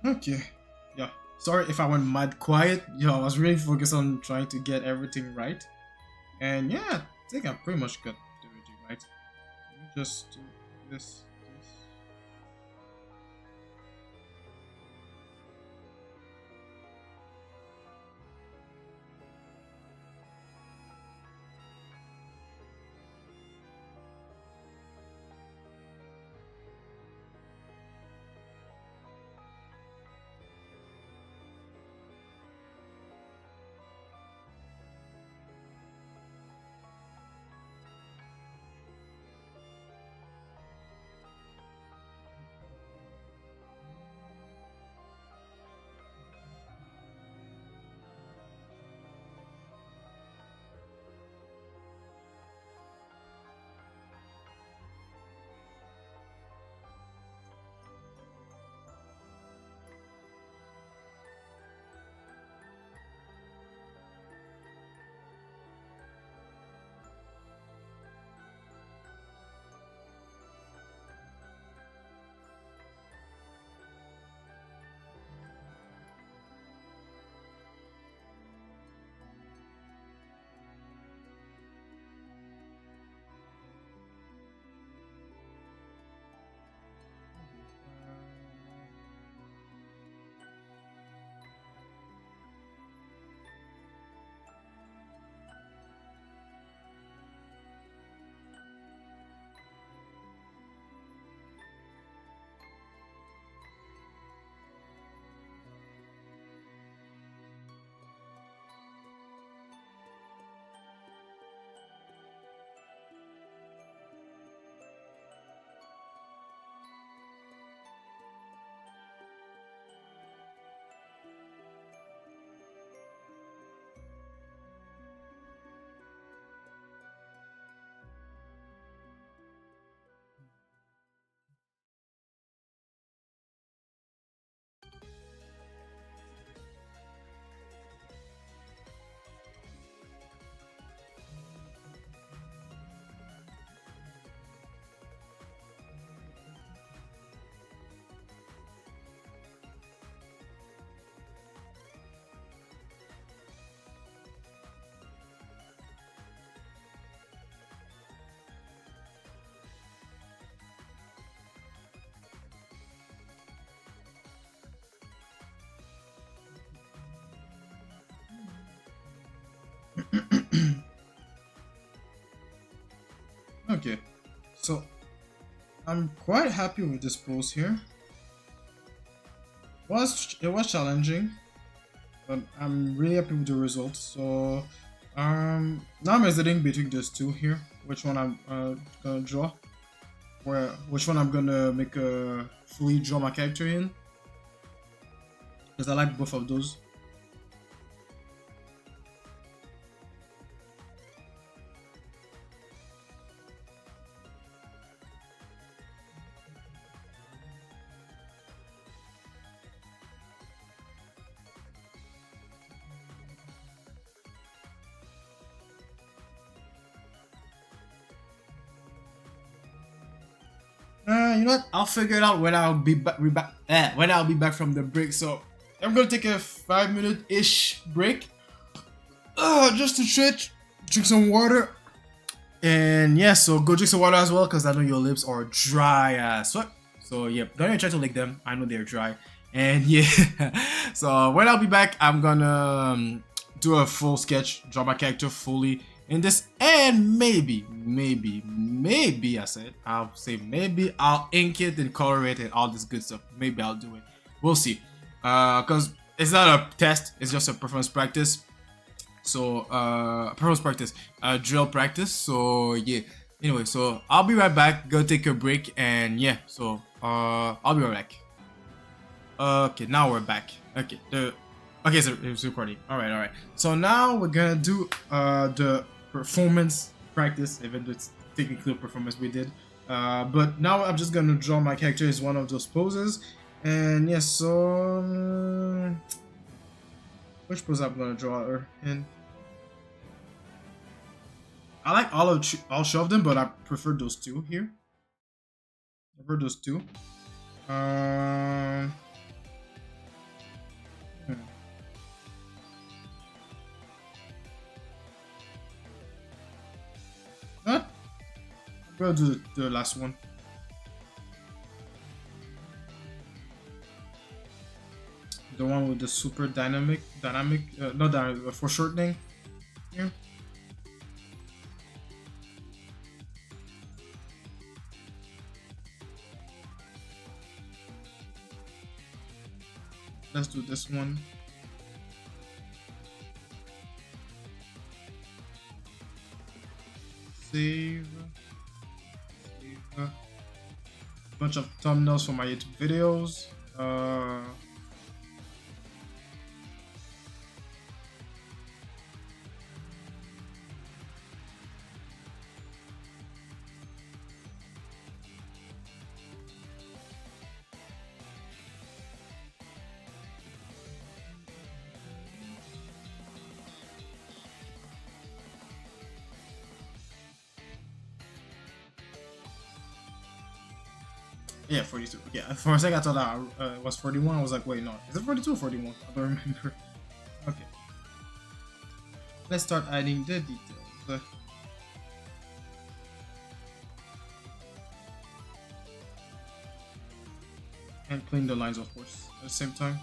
Okay. Yeah. Sorry if I went mad quiet. I was really focused on trying to get everything right. And yeah, I think I pretty much got everything right. Let me just do this. Okay, so I'm quite happy with this pose here. It was challenging, but I'm really happy with the results. So now I'm hesitating between those two here. Which one I'm gonna draw? Which one I'm gonna make a fully draw my character in? Because I like both of those. You know what? I'll figure it out when I'll be when I'll be back from the break. So I'm gonna take a 5 minute ish break. Just to stretch, drink some water, and yeah. So go drink some water as well, cause I know your lips are dry as fuck. So yeah, don't even try to lick them. I know they're dry. And yeah, so when I'll be back, I'm gonna do a full sketch, draw my character fully in this, and maybe I said I'll say maybe I'll ink it and color it and all this good stuff. Maybe I'll do it. We'll see. Cause it's not a test; it's just a performance practice. So performance practice, drill practice. So yeah. Anyway, so I'll be right back. Go take a break, and yeah. So I'll be right back. Okay, now we're back. Okay, so it's recording. All right. So now we're gonna do the performance practice, even though it's technically a performance we did. But now I'm just gonna draw my character as one of those poses, and yes. So which pose I'm gonna draw her in? I like all three of them, but I prefer those two here. I prefer those two. Um. Huh? I'm gonna do the last one. The one with the super dynamic, not dynamic, foreshortening here. Let's do this one. Save. Bunch of thumbnails for my YouTube videos. Yeah, 42. Yeah, for a second I thought that it was 41. I was like, wait, no. Is it 42 or 41? I don't remember. Okay. Let's start adding the details. And clean the lines, of course, at the same time.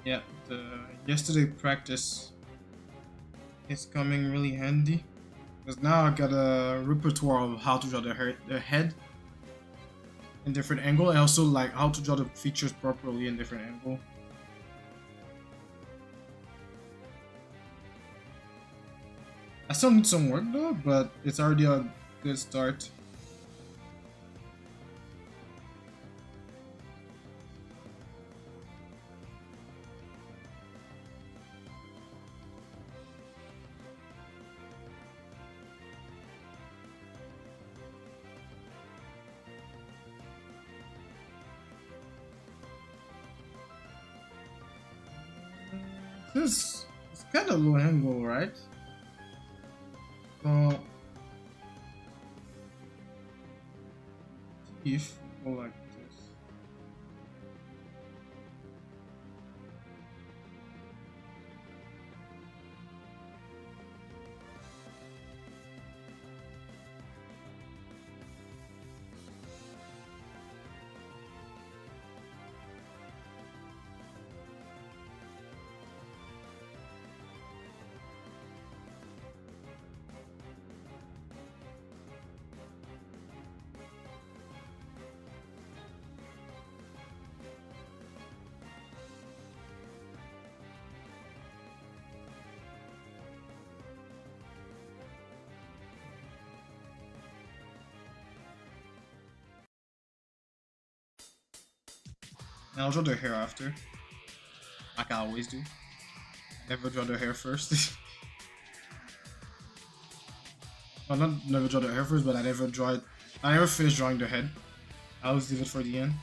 Yeah, the yesterday practice is coming really handy because now I got a repertoire of how to draw the head in different angle, and also like how to draw the features properly in different angle. I still need some work though, but it's already a good start. This it's kind of low angle, right? So if we go like this, and I'll draw the hair after, like I always do. Never draw the hair first. Well, not never draw the hair first, but I never draw it. I never finish drawing the head. I always leave it for the end.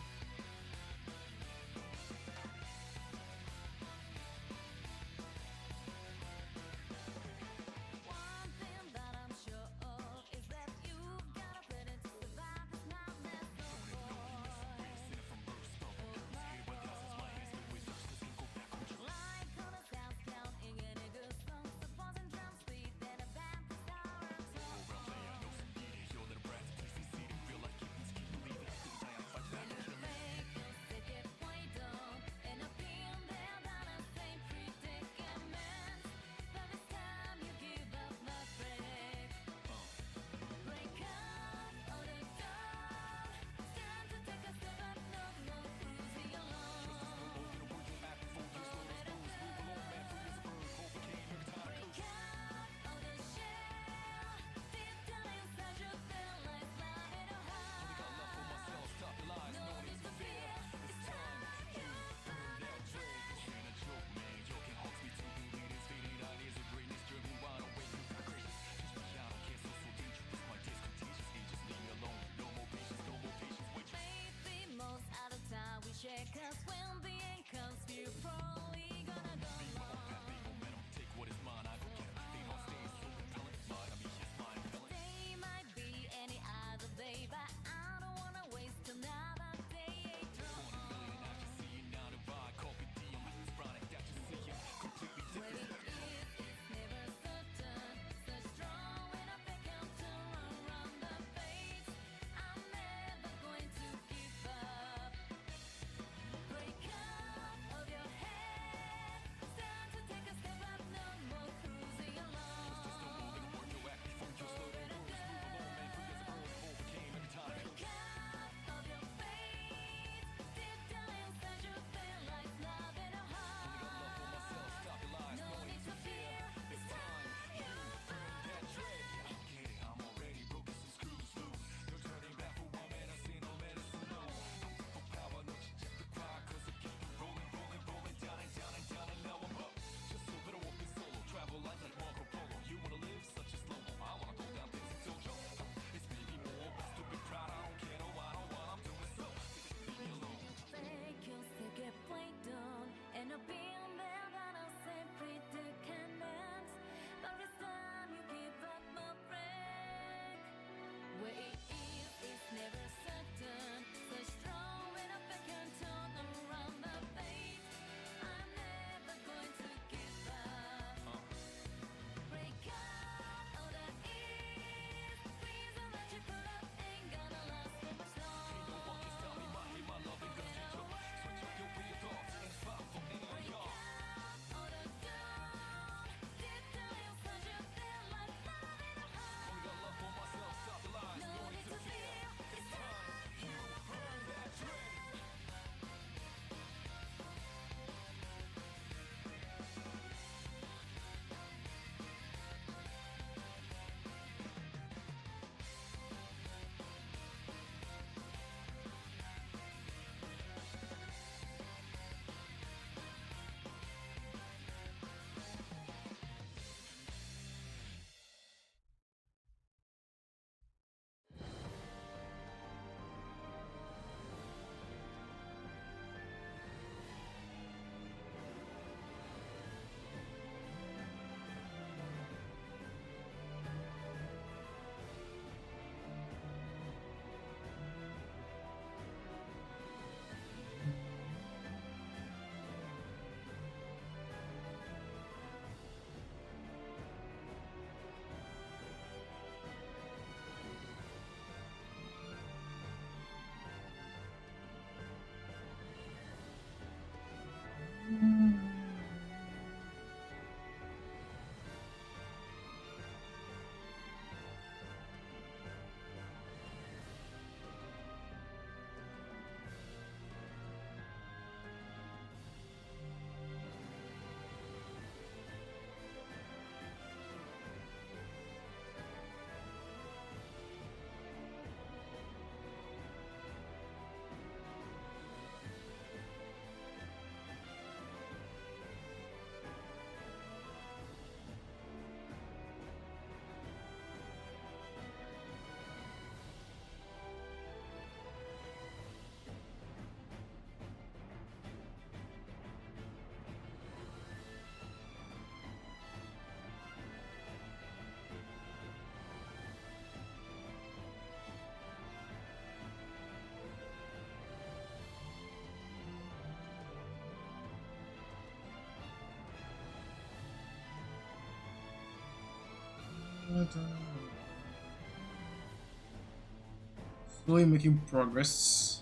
Slowly making progress.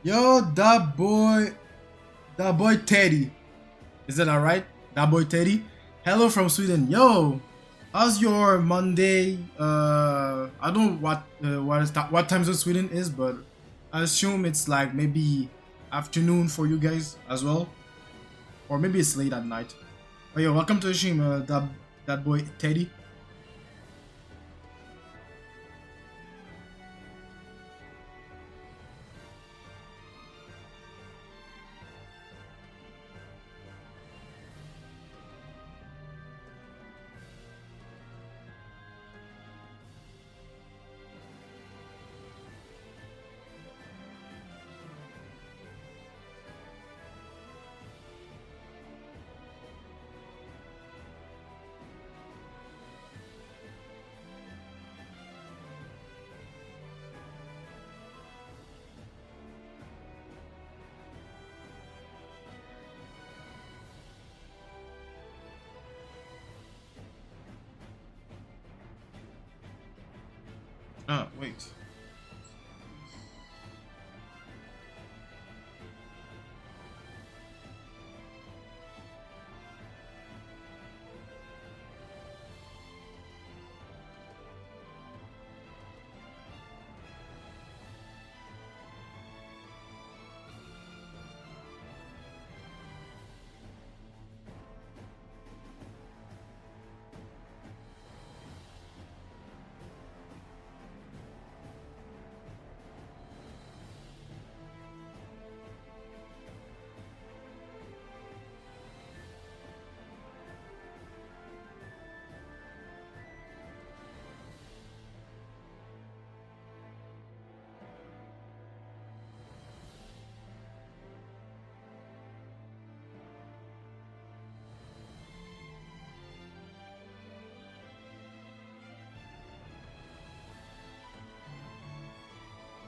Yo, that boy Teddy. Is that alright? That boy Teddy. Hello from Sweden. Yo, how's your Monday? I don't know what time zone Sweden is, but I assume it's like maybe afternoon for you guys as well, or maybe it's late at night. Oh yeah, welcome to the stream, that boy Teddy. Ah, wait.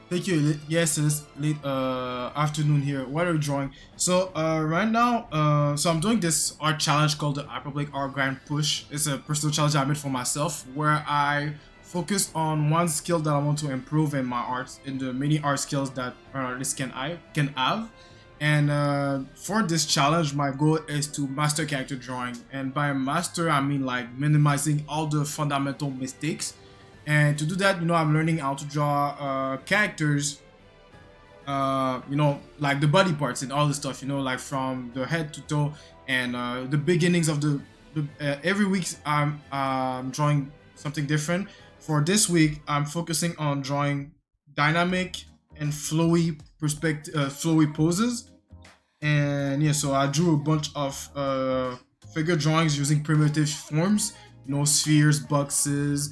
Thank you. Yes, it's late afternoon here. What are you drawing? So right now, so I'm doing this art challenge called the Republic Art Grand Push. It's a personal challenge I made for myself where I focus on one skill that I want to improve in my art, in the many art skills that artists can have. And for this challenge, my goal is to master character drawing. And by master, I mean like minimizing all the fundamental mistakes. And to do that, I'm learning how to draw characters, like the body parts and all the stuff, like from the head to toe, and the beginnings of every week I'm drawing something different. For this week, I'm focusing on drawing dynamic and flowy poses. And yeah, so I drew a bunch of figure drawings using primitive forms, spheres, boxes,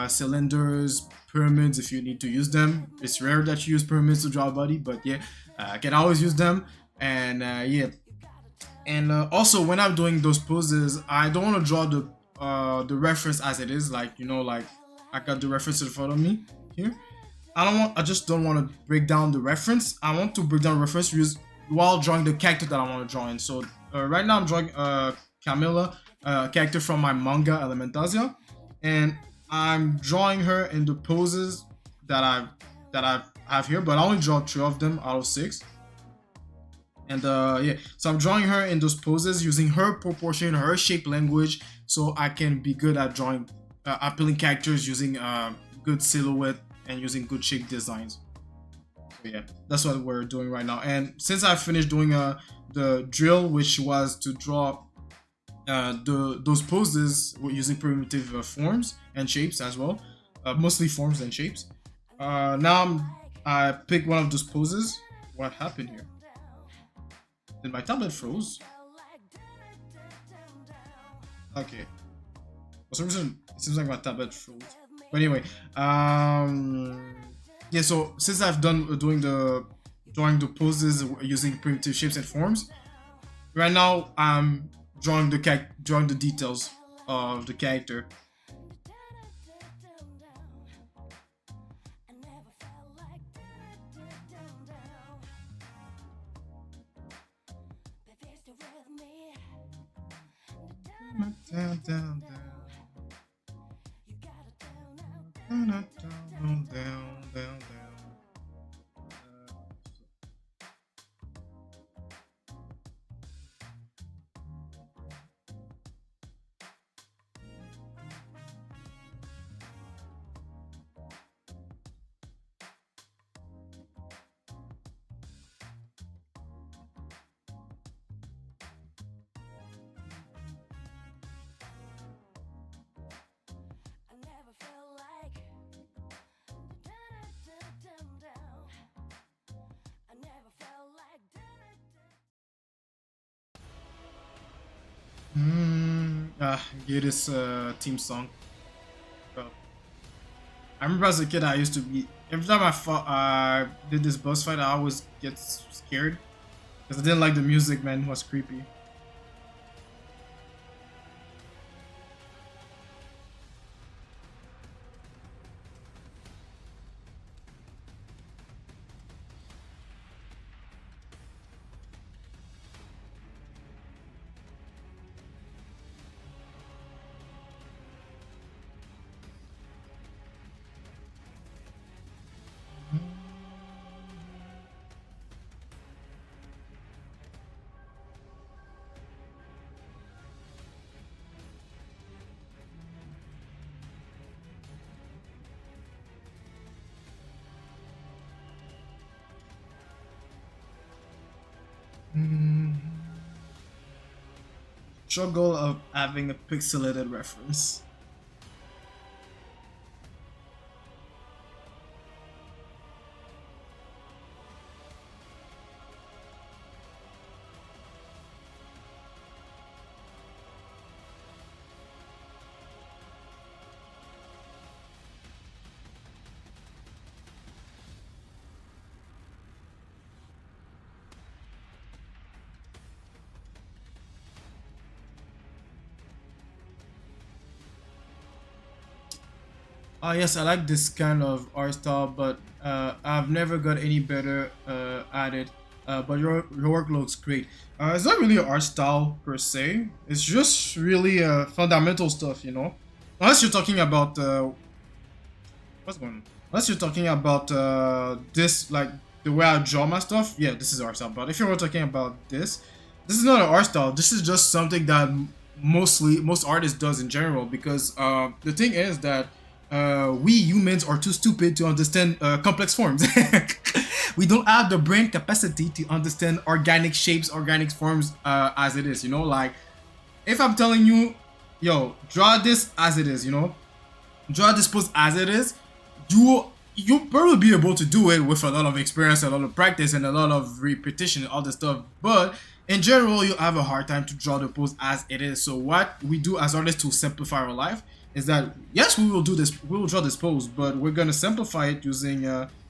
cylinders, pyramids if you need to use them. It's rare that you use pyramids to draw a body, but yeah, I can always use them. And yeah, and also when I'm doing those poses, I don't want to draw the reference as it is, like like I got the reference in front of me here. I just don't want to break down the reference. I want to break down the reference while drawing the character that I want to draw in. So right now I'm drawing Camilla, character from my manga Elementasia, and I'm drawing her in the poses that I have here, but I only draw 3 of them out of 6. And yeah, so I'm drawing her in those poses using her proportion, her shape language, so I can be good at drawing appealing characters using good silhouette and using good shape designs. So yeah, that's what we're doing right now. And since I finished doing the drill, which was to draw those poses using primitive forms and shapes as well, mostly forms and shapes. I pick one of those poses. What happened here? Did my tablet froze? Okay. For some reason, it seems like my tablet froze. But anyway, yeah. So since I've done drawing the poses using primitive shapes and forms, right now I'm drawing the details of the character. Down, down, down, down, down, down, down, down. Get this team song. Uh, I remember as a kid, I used to be every time I did this boss fight, I always get scared because I didn't like the music. Man, it was creepy. Struggle of having a pixelated reference. Yes, I like this kind of art style, but I've never got any better at it. But your work looks great. It's not really art style per se. It's just really fundamental stuff, you know. Unless you're talking about what's going on? Unless you're talking about this, like the way I draw my stuff. Yeah, this is art style. But if you were talking about this is not an art style. This is just something that most artists does in general. Because the thing is that we humans are too stupid to understand complex forms. We don't have the brain capacity to understand organic shapes, organic forms as it is. You know, like if I'm telling you, yo, draw this as it is. You know, draw this pose as it is. You'll probably be able to do it with a lot of experience, a lot of practice, and a lot of repetition and all this stuff. But in general, you have a hard time to draw the pose as it is. So what we do as artists to simplify our life is that yes, we will do this, we will draw this pose, but we're gonna simplify it using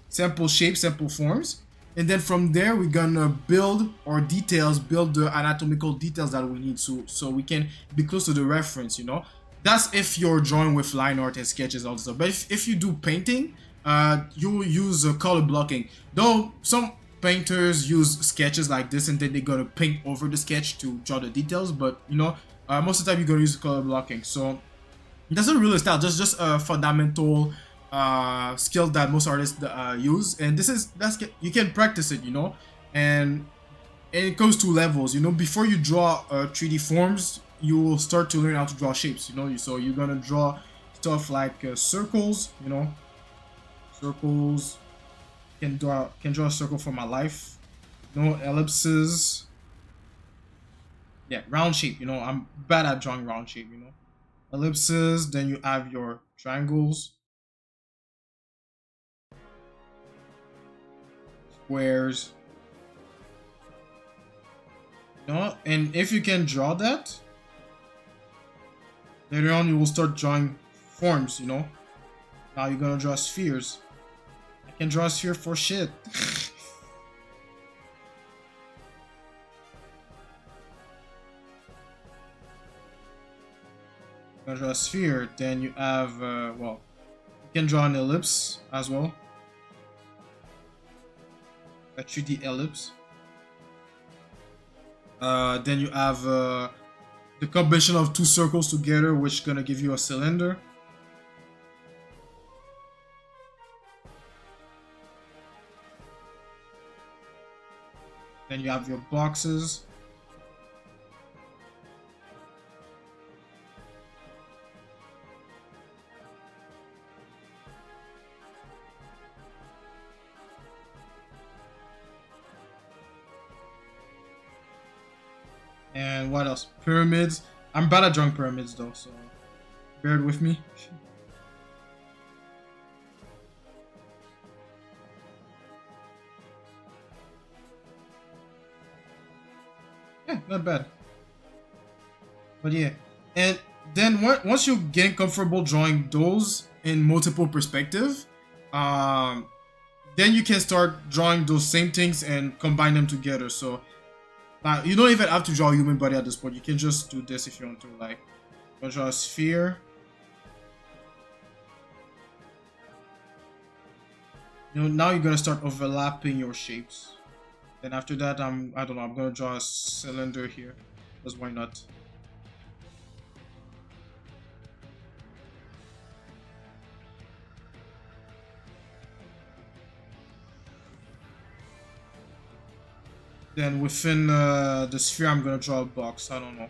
simple shapes, simple forms, and then from there we're gonna build our details, build the anatomical details that we need, so we can be close to the reference. You know, that's if you're drawing with line art and sketches, all this stuff. But if you do painting, you will use color blocking. Though some painters use sketches like this and then they're gonna paint over the sketch to draw the details, but you know, most of the time you're gonna use color blocking. So that's not really a style, just a fundamental skill that most artists use, and that's you can practice it, you know. And and it goes to levels. You know, before you draw 3D forms, you will start to learn how to draw shapes. You know, so you're gonna draw stuff like circles. You know, circles. Can draw a circle for my life. No ellipses. Yeah, round shape. You know, I'm bad at drawing round shape. You know, ellipses. Then you have your triangles, squares. You know, and if you can draw that, later on you will start drawing forms. You know, now you're gonna draw spheres. I can draw a sphere for shit. Gonna draw a sphere. Then you have well, you can draw an ellipse as well, a 3D ellipse. Then you have the combination of two circles together, which gonna give you a cylinder. Then you have your boxes. And what else? Pyramids. I'm bad at drawing pyramids though, so bear with me. Yeah, not bad. But yeah, and then once you get comfortable drawing those in multiple perspective, um, then you can start drawing those same things and combine them together. So you don't even have to draw a human body at this point. You can just do this if you want to. Like, draw a sphere. You know, now you're gonna start overlapping your shapes. Then after that, I don't know. I'm gonna draw a cylinder here, because why not? Then within the sphere, I'm gonna draw a box. I don't know.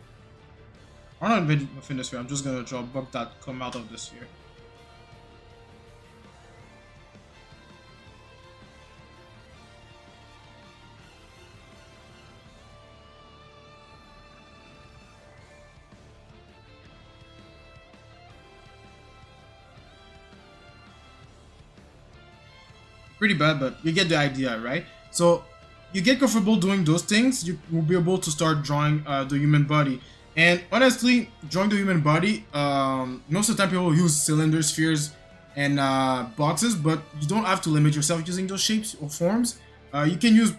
Or not within the sphere. I'm just gonna draw a box that come out of the sphere. Pretty bad, but you get the idea, right? So you get comfortable doing those things, you will be able to start drawing the human body. And honestly, drawing the human body, most of the time people use cylinders, spheres, and boxes, but you don't have to limit yourself using those shapes or forms. You can use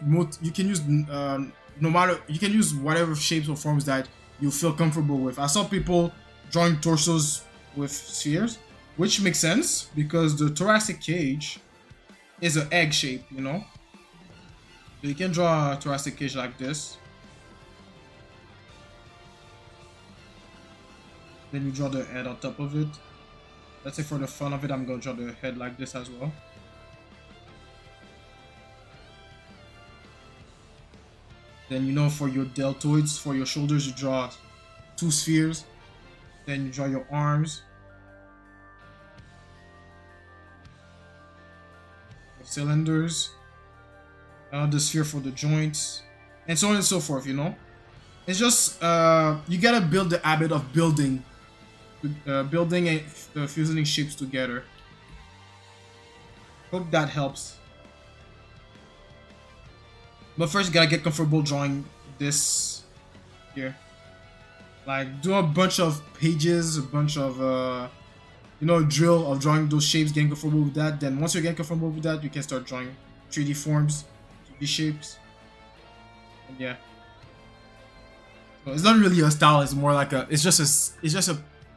no matter, you can use whatever shapes or forms that you feel comfortable with. I saw people drawing torsos with spheres, which makes sense because the thoracic cage is an egg shape, you know. So you can draw a thoracic cage like this. Then you draw the head on top of it. Let's say for the fun of it, I'm gonna draw the head like this as well. Then, you know, for your deltoids, for your shoulders, you draw two spheres. Then you draw your arms. Cylinders, the sphere for the joints, and so on and so forth. You know, it's just you gotta build the habit of building and fusing shapes together. Hope that helps. But first, you gotta get comfortable drawing this here. Like, do a bunch of pages, a bunch of you know, drill of drawing those shapes, getting comfortable with that. Then once you get comfortable with that, you can start drawing 3D forms, 3D shapes. And yeah. So it's not really a style, it's more like it's just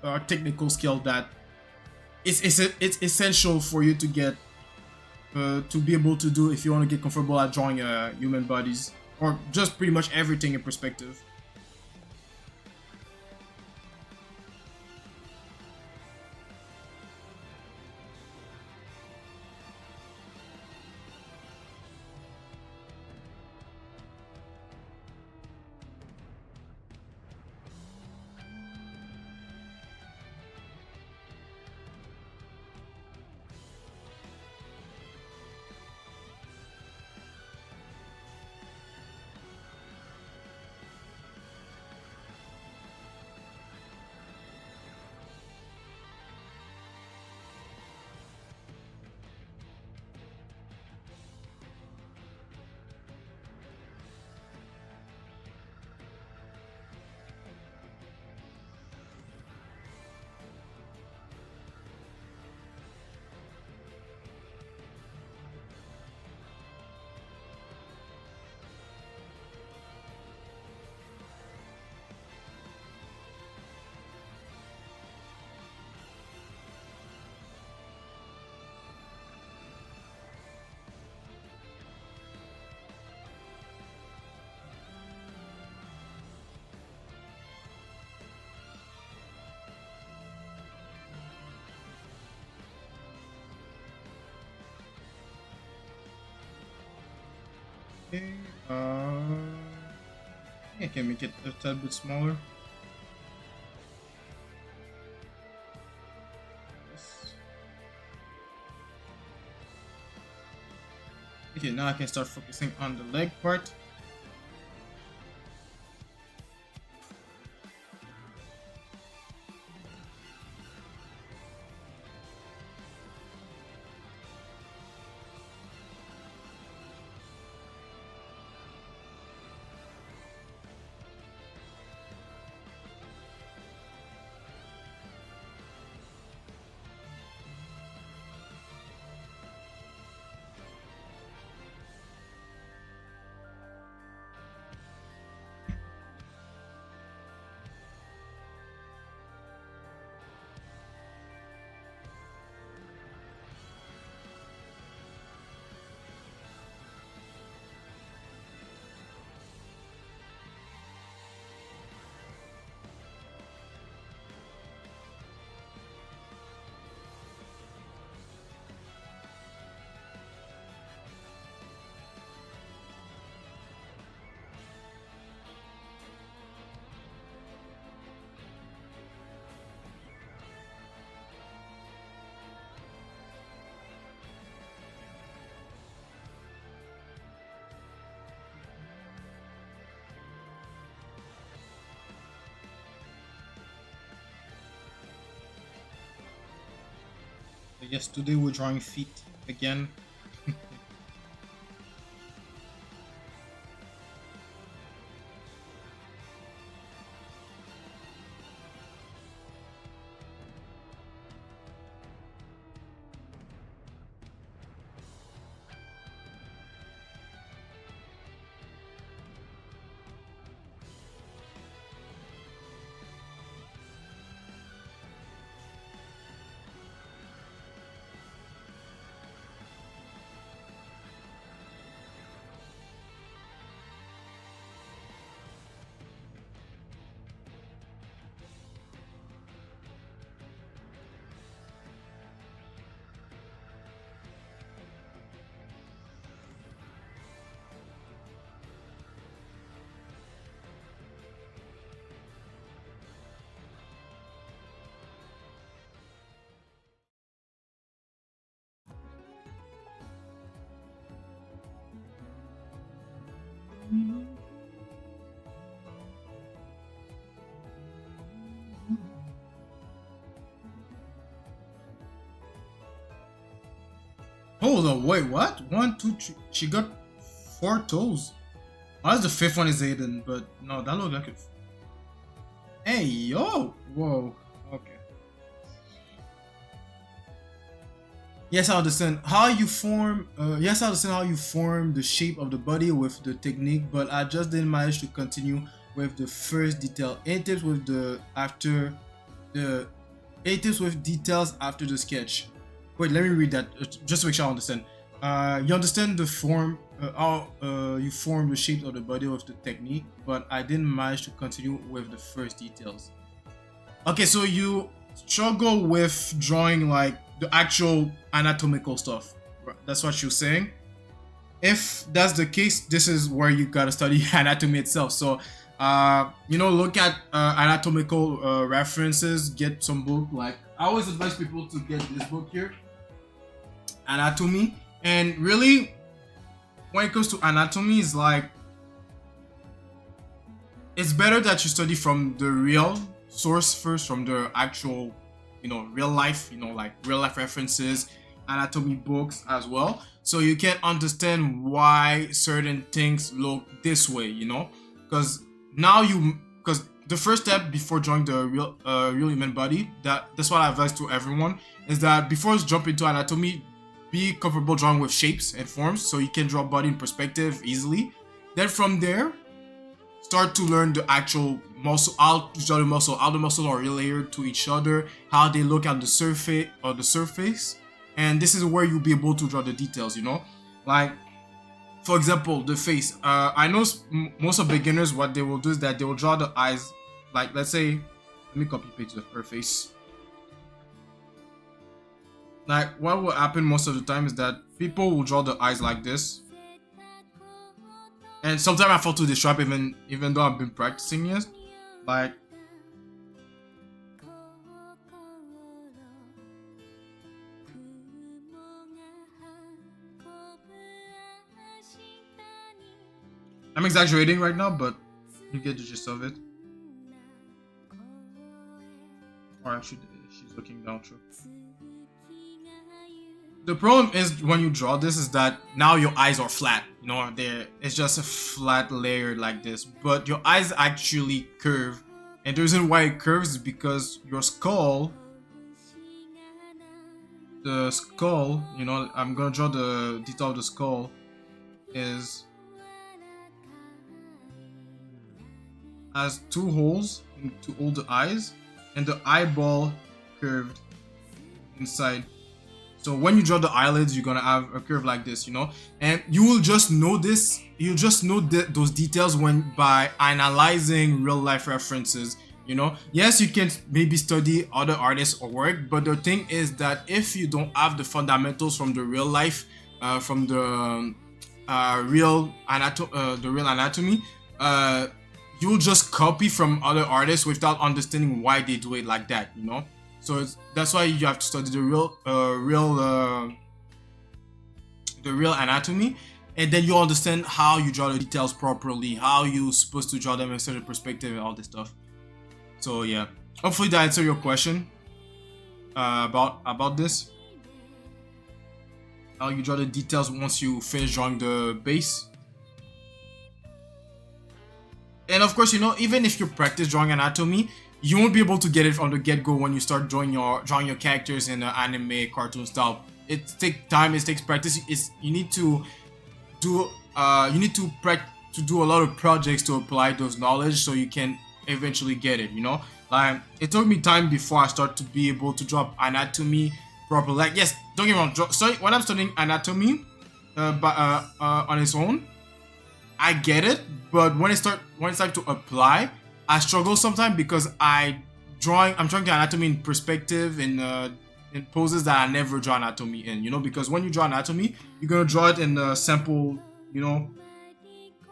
a technical skill that it's essential for you to get to be able to do if you want to get comfortable at drawing human bodies or just pretty much everything in perspective. Okay, I think I can make it a tad bit smaller. Yes. Okay, now I can start focusing on the leg part. So yes, today we're drawing feet again. Hold on, wait, what? One, two, three. She got four toes. Oh, that's the fifth one is Aiden, but no, that looks like it. Hey, yo! Whoa. Okay. Yes, I understand how you form. Yes, I understand how you form the shape of the body with the technique, but I just didn't manage to continue with the first detail. Eight tips with the after the eight tips with details after the sketch. Wait, let me read that just to make sure I understand. You understand the form, how you form the shape of the body with the technique, but I didn't manage to continue with the first details. Okay, so you struggle with drawing like the actual anatomical stuff. That's what you're saying. If that's the case, this is where you gotta study anatomy itself. So, look at anatomical references. Get some book. Like I always advise people to get this book here, Anatomy. And really, when it comes to anatomy, it's like it's better that you study from the real source first, from the actual, real life, like real life references, anatomy books as well, so you can understand why certain things look this way, because because the first step before drawing the real human body, that's what I advise to everyone, is that before you jump into anatomy, be comfortable drawing with shapes and forms so you can draw body in perspective easily. Then from there, start to learn the actual muscle, how to draw the muscle, how the muscles are related to each other, how they look at the surface, and this is where you'll be able to draw the details. Like for example, the face. I know most of beginners, what they will do is that they will draw the eyes. Like let's say, let me copy paste her face. Like what will happen most of the time is that people will draw the eyes like this, and really, when it comes to anatomy, it's like it's better that you study from the real source first, from the actual, anatomy books as well, so you can understand why certain things look this way, because now you because the first step before drawing the real human body, that's what I advise to everyone, is that before you jump into anatomy, be comfortable drawing with shapes and forms so you can draw body in perspective easily. Then from there, start to learn the actual muscle, how the muscles are related to each other, how they look at the surface, And sometimes I fall to this trap even though I've been practicing it. Like, I'm exaggerating right now, but you get the gist of it. Or actually, she's looking down through. The problem is when you draw this is that now your eyes are flat. You know, it's just a flat layer like this. But your eyes actually curve. And the reason why it curves is because your skull, you know, I'm gonna draw the detail of the skull, has two holes to hold the eyes, and the eyeball curved inside. So when you draw the eyelids, you're gonna have a curve like this, you know, and you will just know this. You just know those details by analyzing real life references. You know, yes, you can maybe study other artists or work, but the thing is that if you don't have the fundamentals from the real life, from the real anatomy, you'll just copy from other artists without understanding why they do it like that. You know. So that's why you have to study the real anatomy, and then you understand how you draw the details properly, how you're supposed to draw them in a certain perspective, and all this stuff. So yeah, hopefully that answered your question about this. How you draw the details once you finish drawing the base. And of course, you know, even if you practice drawing anatomy, you won't be able to get it from the get-go when you start drawing your characters in an anime cartoon style. It takes time, it takes practice. You need to do a lot of projects to apply those knowledge so you can eventually get it, you know. Like, it took me time before I start to be able to draw anatomy properly. Like, yes, don't get me wrong, when I'm studying anatomy on its own, I get it, but when it's time to apply, I struggle sometimes because I'm drawing the anatomy in perspective in poses that I never draw anatomy in, you know, because when you draw anatomy, you're gonna draw it in a simple, you know,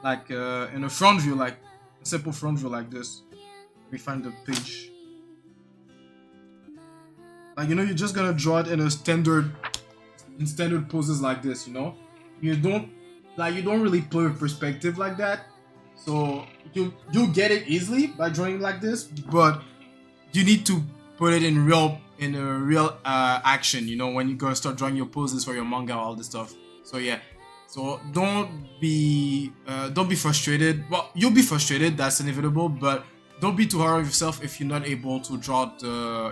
like in a front view, like a simple front view like this. Let me find the page. Like, you know, you're just gonna draw it in standard poses like this, you know. You don't really play with perspective like that. So you'll get it easily by drawing like this, but you need to put it in a real action, you know, when you're gonna start drawing your poses for your manga, all this stuff. So yeah, so don't be frustrated. Well, you'll be frustrated, that's inevitable, but don't be too hard on yourself if you're not able to draw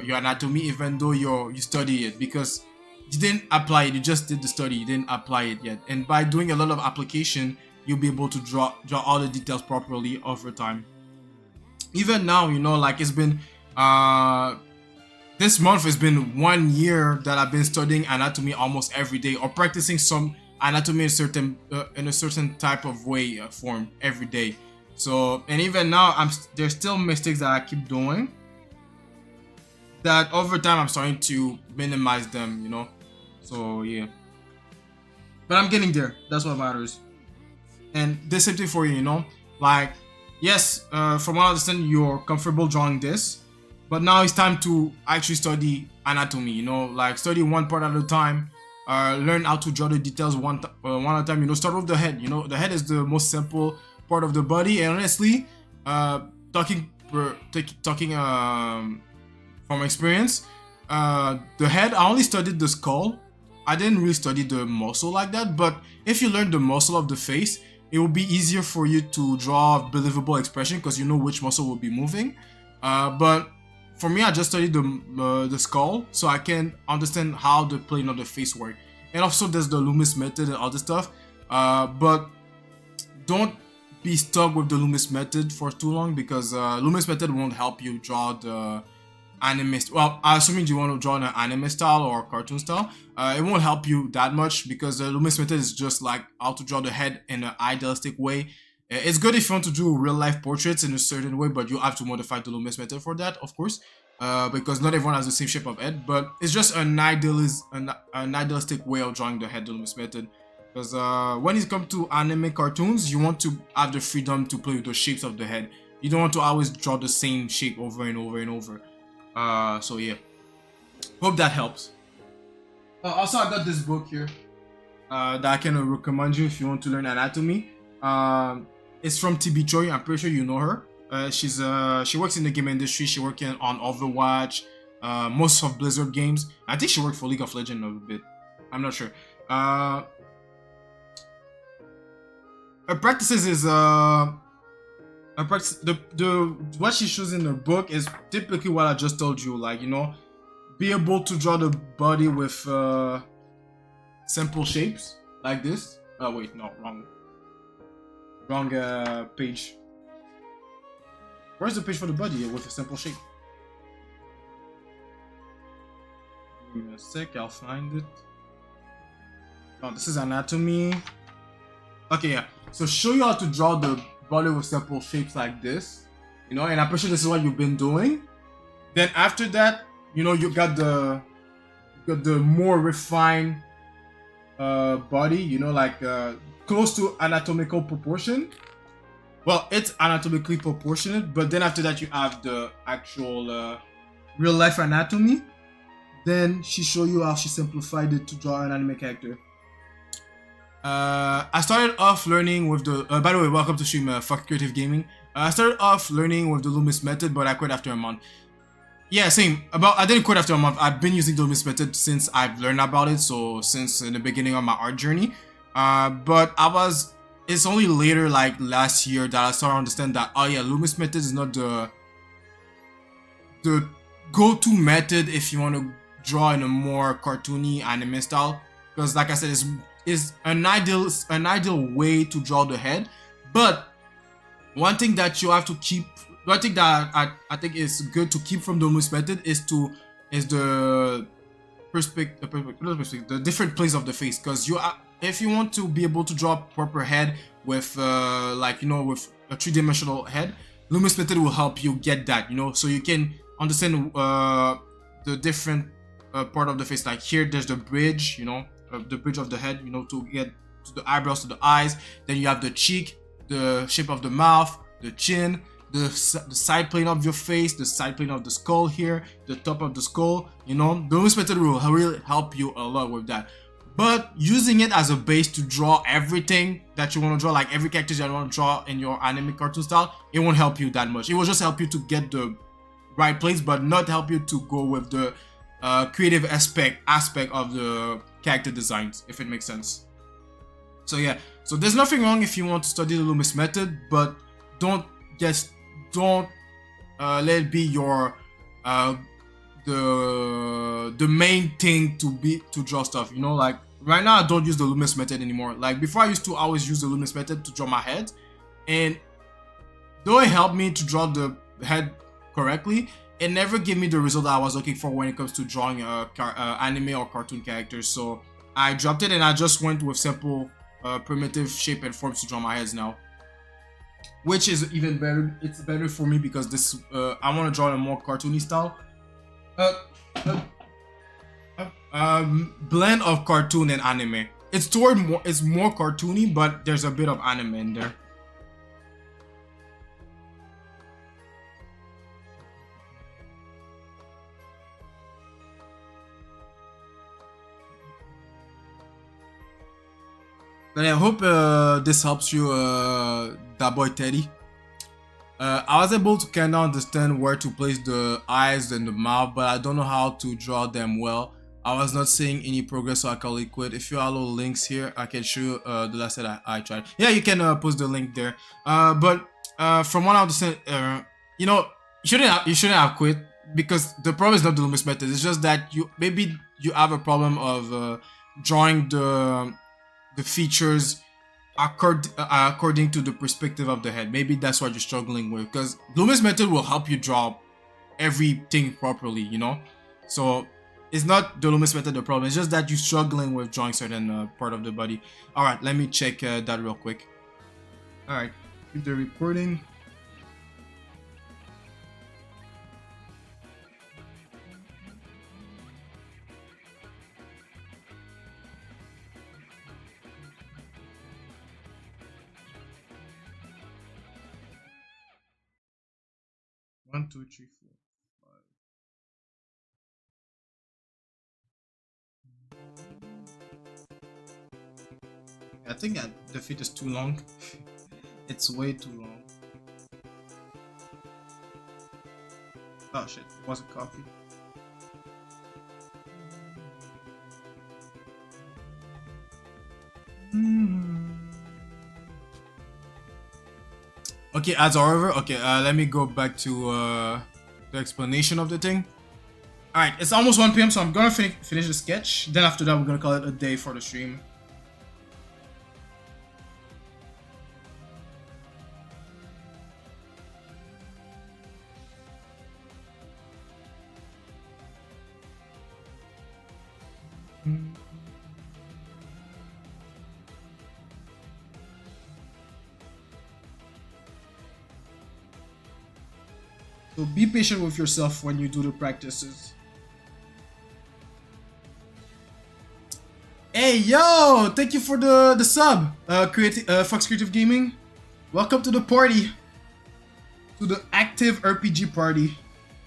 your anatomy, even though you study it, because you didn't apply it. You just did the study, you didn't apply it yet. And by doing a lot of application, you'll be able to draw all the details properly over time. Even now, you know, like, it's been this month has been 1 year that I've been studying anatomy almost every day, or practicing some anatomy in a certain type of way, form every day. So, and even now, there's still mistakes that I keep doing, that over time I'm starting to minimize them, you know. So yeah, but I'm getting there. That's what matters. And this same thing for you, you know, like, yes, from what I understand, you're comfortable drawing this, but now it's time to actually study anatomy, you know, like, study one part at a time, learn how to draw the details one at a time, you know. Start with the head, you know. The head is the most simple part of the body, and honestly, talking from experience, the head, I only studied the skull. I didn't really study the muscle like that, but if you learn the muscle of the face, it will be easier for you to draw believable expression because you know which muscle will be moving. But for me, I just studied the skull, so I can understand how the plane of the face work. And also, there's the Loomis method and other stuff. But don't be stuck with the Loomis method for too long, because Loomis method won't help you draw the anime. Well, assuming you want to draw an anime style or cartoon style, it won't help you that much, because the Loomis method is just like how to draw the head in an idealistic way. It's good if you want to do real life portraits in a certain way, but you have to modify the Loomis method for that, of course, because not everyone has the same shape of head. But it's just an idealistic way of drawing the head, the Loomis method. Because when it comes to anime cartoons, you want to have the freedom to play with the shapes of the head. You don't want to always draw the same shape over and over and over. So yeah, hope that helps. Also, I got this book here that I can recommend you if you want to learn anatomy. It's from TB Choi. I'm pretty sure you know her. She works in the game industry. She working on Overwatch, most of Blizzard games. I think she worked for League of Legends a bit. I'm not sure. Her practices is her practice the what she shows in her book is typically what I just told you. Like, you know, be able to draw the body with simple shapes like this. Oh wait, no, wrong page. Where's the page for the body with a simple shape? Give me a sec, I'll find it. Oh, this is anatomy. Okay, yeah. So show you how to draw the body with simple shapes like this. You know, and I'm pretty sure this is what you've been doing. Then after that, you know, you got the more refined body, you know, like close to anatomical proportion. Well, it's anatomically proportionate, but then after that you have the actual real life anatomy. Then she show you how she simplified it to draw an anime character. I started off learning with the. By the way, welcome to stream. Fuck creative gaming. I started off learning with the Loomis method, but I quit after a month. Yeah, same. I didn't quit after a month. I've been using the Loomis method since I've learned about it. So since the beginning of my art journey. But it's only later, like last year, that I started to understand that, oh yeah, Loomis method is not the go-to method if you want to draw in a more cartoony anime style. Because like I said, it's an ideal way to draw the head. But one thing that you have to keep, one thing that I think is good to keep from the Loomis method is the the different planes of the face. Because if you want to be able to draw a proper head with like, you know, with a three-dimensional head, Loomis method will help you get that, you know, so you can understand the different part of the face. Like here, there's the bridge, you know, the bridge of the head, you know, to get to the eyebrows, to the eyes. Then you have the cheek, the shape of the mouth, the chin, the side plane of your face, the side plane of the skull here, the top of the skull. You know, the Loomis method will really help you a lot with that. But using it as a base to draw everything that you want to draw, like every character that you want to draw in your anime cartoon style, it won't help you that much. It will just help you to get the right place, but not help you to go with the creative aspect of the character designs, if it makes sense. So yeah, so there's nothing wrong if you want to study the Loomis method, but don't let it be your the main thing to draw stuff. You know, like right now I don't use the Loomis method anymore. Like before I used to always use the Loomis method to draw my head, and though it helped me to draw the head correctly, it never gave me the result that I was looking for when it comes to drawing anime or cartoon characters. So I dropped it and I just went with simple primitive shape and forms to draw my heads now, which is even better. It's better for me because this I want to draw in a more cartoony style. Blend of cartoon and anime. It's more cartoony, but there's a bit of anime in there. But I hope this helps you, that boy Teddy. I was able to kind of understand where to place the eyes and the mouth, but I don't know how to draw them well. I was not seeing any progress, so I can quit. If you allow links here, I can show you the last that I tried. Yeah, you can post the link there. But from what I understand, you know, you shouldn't have quit, because the problem is not the Loomis method. It's just that maybe you have a problem of drawing the features according to the perspective of the head. Maybe that's what you're struggling with, because Loomis method will help you draw everything properly, you know. So it's not the Loomis method the problem, it's just that you're struggling with drawing certain part of the body. All right, let me check that real quick. All right, keep the recording. 1, 2, 3, 4, 5. I think the feet is too long. It's way too long. Oh shit, it wasn't coffee. Okay, ads are over. Okay, let me go back to the explanation of the thing. Alright, it's almost 1 p.m. so I'm gonna finish the sketch. Then after that, we're gonna call it a day for the stream. So be patient with yourself when you do the practices. Hey yo! Thank you for the sub, Fox Creative Gaming. Welcome to the party, to the active RPG party.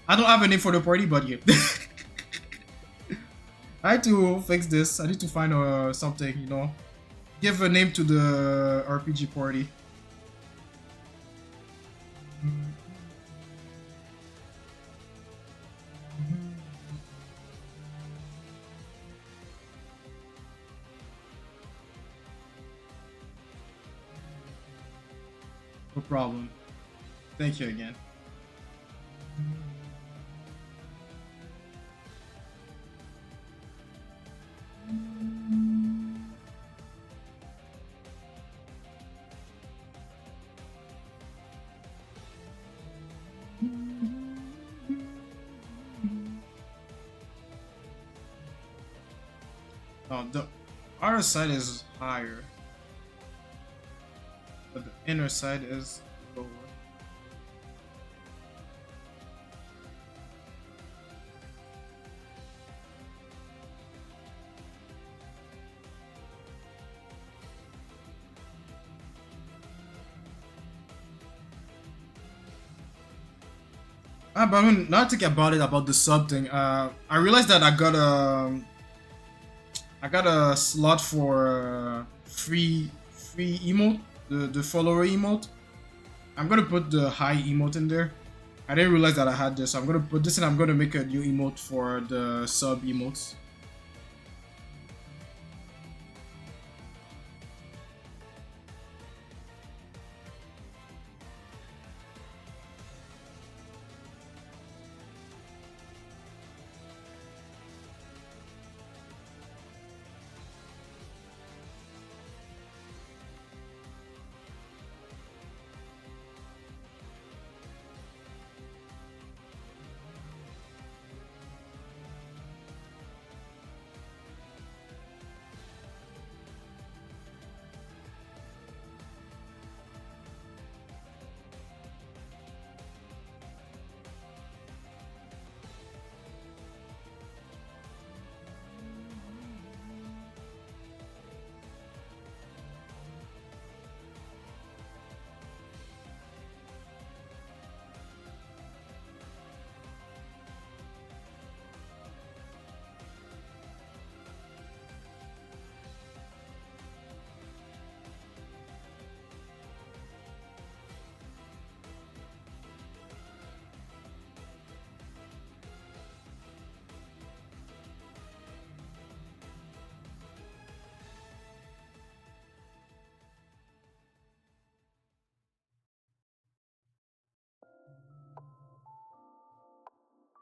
I don't have a name for the party, but yeah. I had to fix this. I need to find something, you know, give a name to the RPG party. No problem. Thank you again. Oh, the outer side is higher, but the inner side is lower. But I mean, now thinking about it, about the sub thing, I realized that I got a slot for free emote, the follower emote. I'm gonna put the high emote in there. I didn't realize that I had this, so I'm gonna put this and I'm gonna make a new emote for the sub emotes.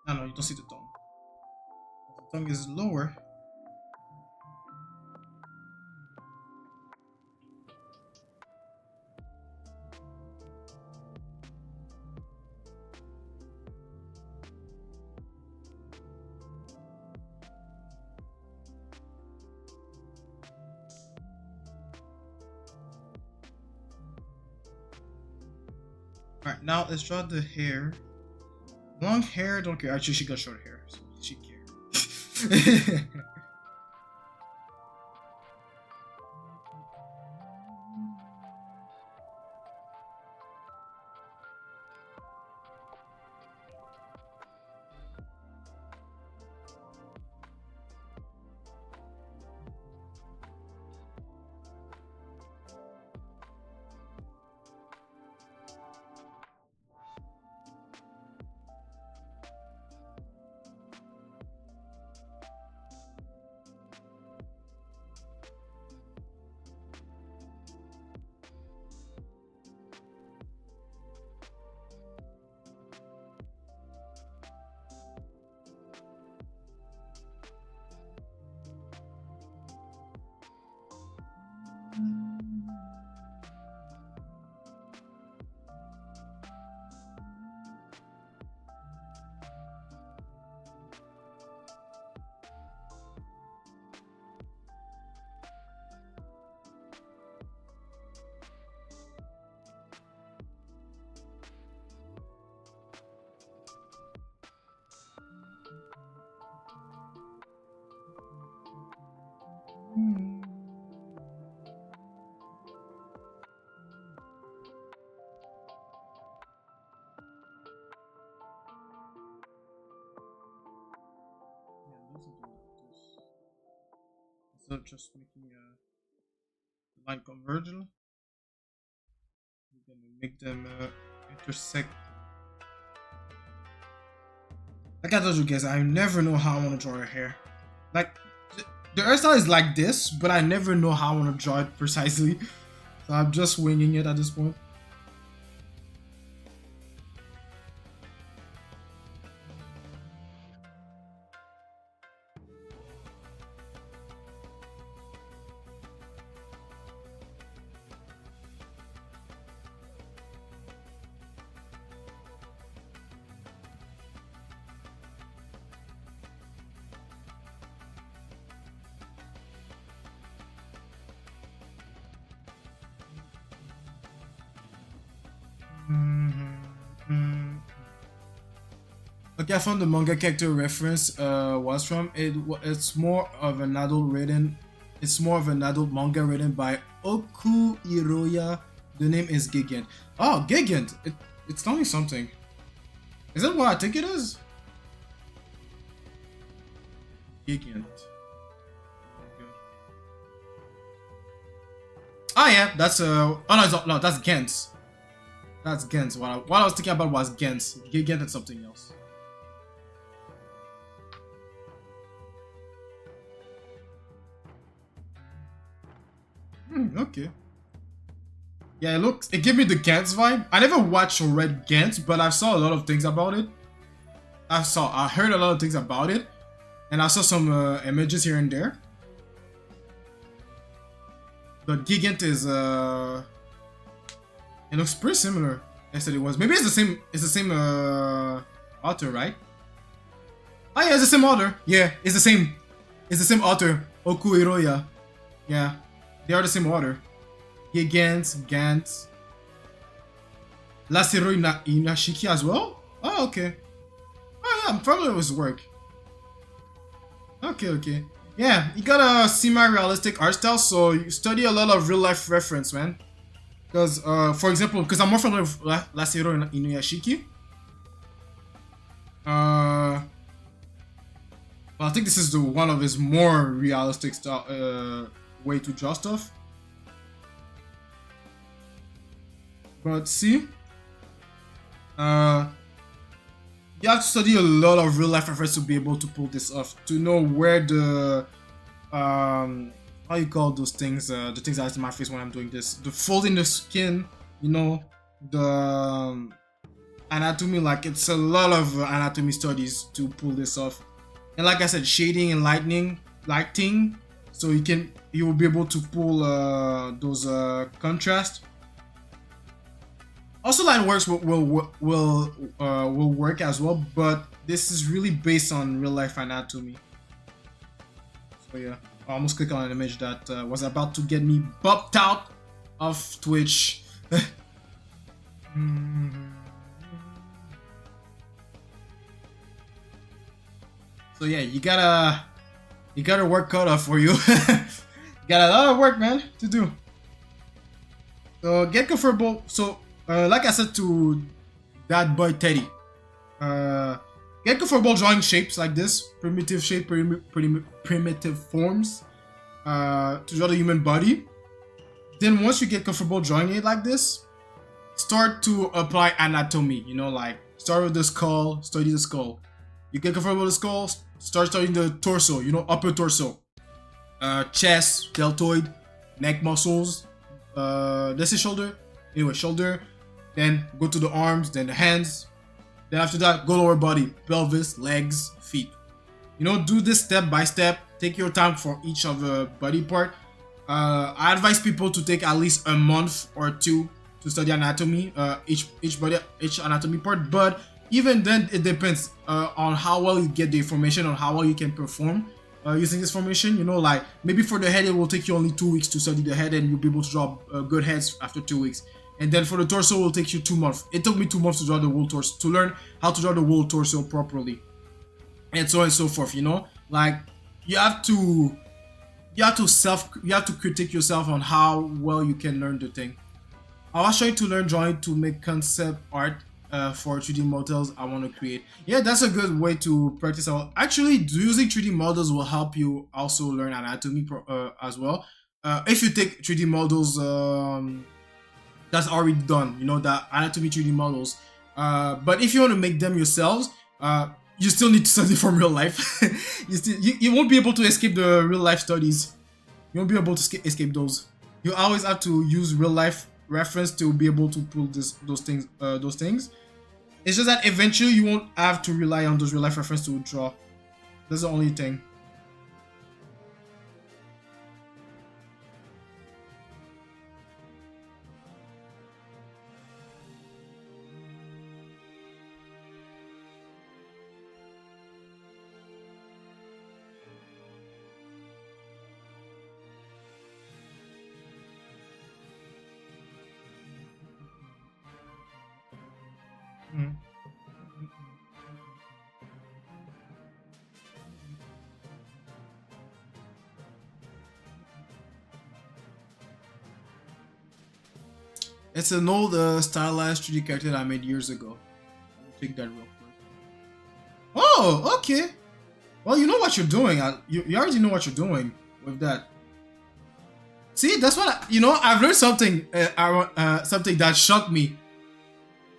No, you don't see the tongue. The tongue is lower. Alright, now let's draw the hair. Long hair, don't care. Actually, she got short hair, so she care. Instead of just making a line converge, we're gonna make them intersect. Like I told you guys, I never know how I want to draw your hair. Like the hairstyle is like this, but I never know how I want to draw it precisely. So I'm just winging it at this point. Okay, I found the manga character reference was from. It's more of an adult written. It's more of an adult manga written by Oku Hiroya. The name is Gigant. Oh, Gigant! It's telling me something. Is that what I think it is? Gigant. Oh yeah, that's oh no, that's Gens. That's Gens. What I was thinking about was Gens. Gigant and something else. Okay. Yeah, it gave me the Gantz vibe. I never watched or read Gantz, but I saw a lot of things about it. I heard a lot of things about it, and I saw some images here and there. But Gigant is it looks pretty similar. I said it was. Maybe it's the same. It's the same author, right? Oh yeah, it's the same author. Yeah, it's the same. It's the same author. Oku Hiroya. Yeah, they are the same author. Gigant, Gantz. Lasero Inashiki as well? Oh, okay. Oh, yeah, I'm familiar with his work. Okay. Yeah, you got a semi-realistic art style, so you study a lot of real-life reference, man. Because, for example, because I'm more familiar with Lasero Inuyashiki. Well, I think this is one of his more realistic style, way to draw stuff. But see, you have to study a lot of real life reference to be able to pull this off. To know where the how you call those things? The things that's in my face when I'm doing this. The fold in the skin, you know, the anatomy. Like it's a lot of anatomy studies to pull this off. And like I said, shading and lighting, so you will be able to pull those contrast. Also, line works will work as well, but this is really based on real life anatomy. So yeah, I almost clicked on an image that was about to get me bumped out of Twitch. So yeah, you gotta work cut off for you. You got a lot of work, man, to do. So get comfortable. So like I said to that boy Teddy, get comfortable drawing shapes like this, primitive shape, primitive forms, to draw the human body. Then once you get comfortable drawing it like this, start to apply anatomy. You know, like start with the skull, study the skull. You get comfortable with the skull, start studying the torso. You know, upper torso, chest, deltoid, neck muscles. This is shoulder. Anyway, shoulder. Then go to the arms, then the hands. Then after that, go lower body, pelvis, legs, feet. You know, do this step by step. Take your time for each of the body part. I advise people to take at least a month or two to study anatomy, each anatomy part. But even then, it depends on how well you get the information, on how well you can perform using this formation. You know, like maybe for the head, it will take you only 2 weeks to study the head, and you'll be able to draw good heads after 2 weeks. And then for the torso, it will take you 2 months. It took me 2 months to draw the whole torso, to learn how to draw the whole torso properly, and so on and so forth. You know, like you have to critique yourself on how well you can learn the thing. I was trying to learn drawing to make concept art for 3D models I want to create. Yeah, that's a good way to practice. Actually, using 3D models will help you also learn anatomy as well. If you take 3D models that's already done, you know, the anatomy 3D models. But if you want to make them yourselves, you still need to study from real life. You won't be able to escape the real life studies. You won't be able to escape those. You always have to use real life reference to be able to pull those things. It's just that eventually you won't have to rely on those real life reference to draw. That's the only thing. Mm. It's an old stylized 3D character that I made years ago. Let me take that real quick. Oh, okay. Well, you know what you're doing. You already know what you're doing with that. See, that's what you know. I've learned something. Something that shocked me.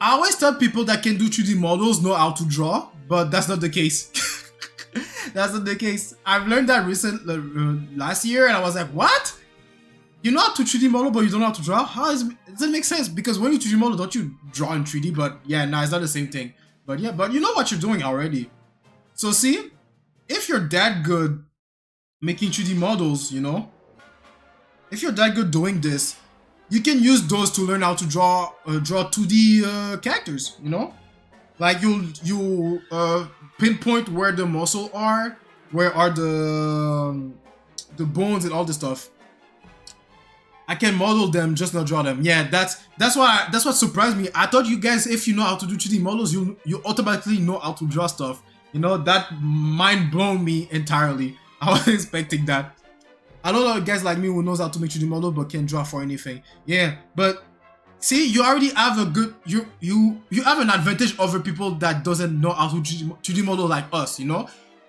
I always tell people that can do 3D models know how to draw, but that's not the case. That's not the case. I've learned that last year, and I was like, what? You know how to 3D model, but you don't know how to draw? Does it make sense? Because when you 3D model, don't you draw in 3D? But yeah, no, it's not the same thing. But yeah, but you know what you're doing already. So see, if you're that good making 3D models, you know, if you're that good doing this, you can use those to learn how to draw 2D characters, you know? Like you pinpoint where the muscle are, where are the bones and all this stuff. I can model them, just not draw them. Yeah, that's what surprised me. I thought you guys, if you know how to do 3D models, you automatically know how to draw stuff. You know, that mind blown me entirely. I wasn't expecting that. I know a lot of guys like me who knows how to make 3D models but can't draw for anything. Yeah, but see, you already have a good you have an advantage over people that doesn't know how to 3D model like us. You know,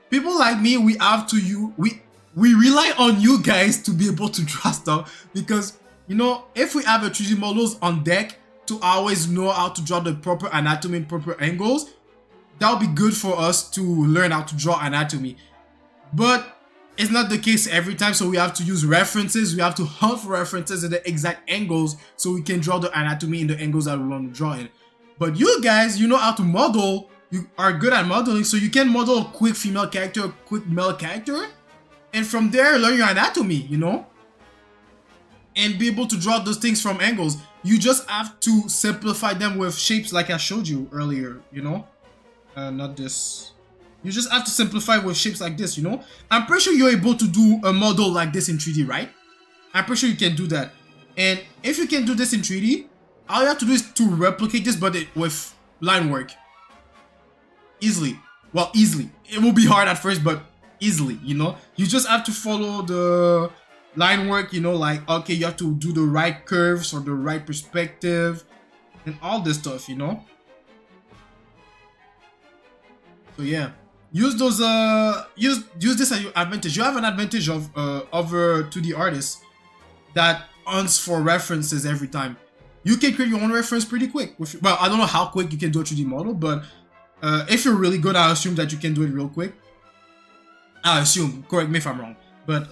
people like me, we have to we rely on you guys to be able to draw stuff, because you know, if we have a 3D models on deck to always know how to draw the proper anatomy and proper angles, that'll be good for us to learn how to draw anatomy. But it's not the case every time, so we have to use references. We have to hunt for references at the exact angles so we can draw the anatomy in the angles that we want to draw in. But you guys, you know how to model. You are good at modeling, so you can model a quick female character, a quick male character, and from there learn your anatomy, you know, and be able to draw those things from angles. You just have to simplify them with shapes like I showed you earlier, you know. Not this. You just have to simplify with shapes like this, you know? I'm pretty sure you're able to do a model like this in 3D, right? I'm pretty sure you can do that. And if you can do this in 3D, all you have to do is to replicate this, but with line work. Easily. Well, easily. It will be hard at first, but easily, you know? You just have to follow the line work, you know, like, okay, you have to do the right curves or the right perspective and all this stuff, you know? So yeah. Use those use this as your advantage. You have an advantage of over 2D artists that hunts for references every time. You can create your own reference pretty quick. Well, I don't know how quick you can do a 3D model, but if you're really good, I assume that you can do it real quick. I assume. Correct me if I'm wrong. But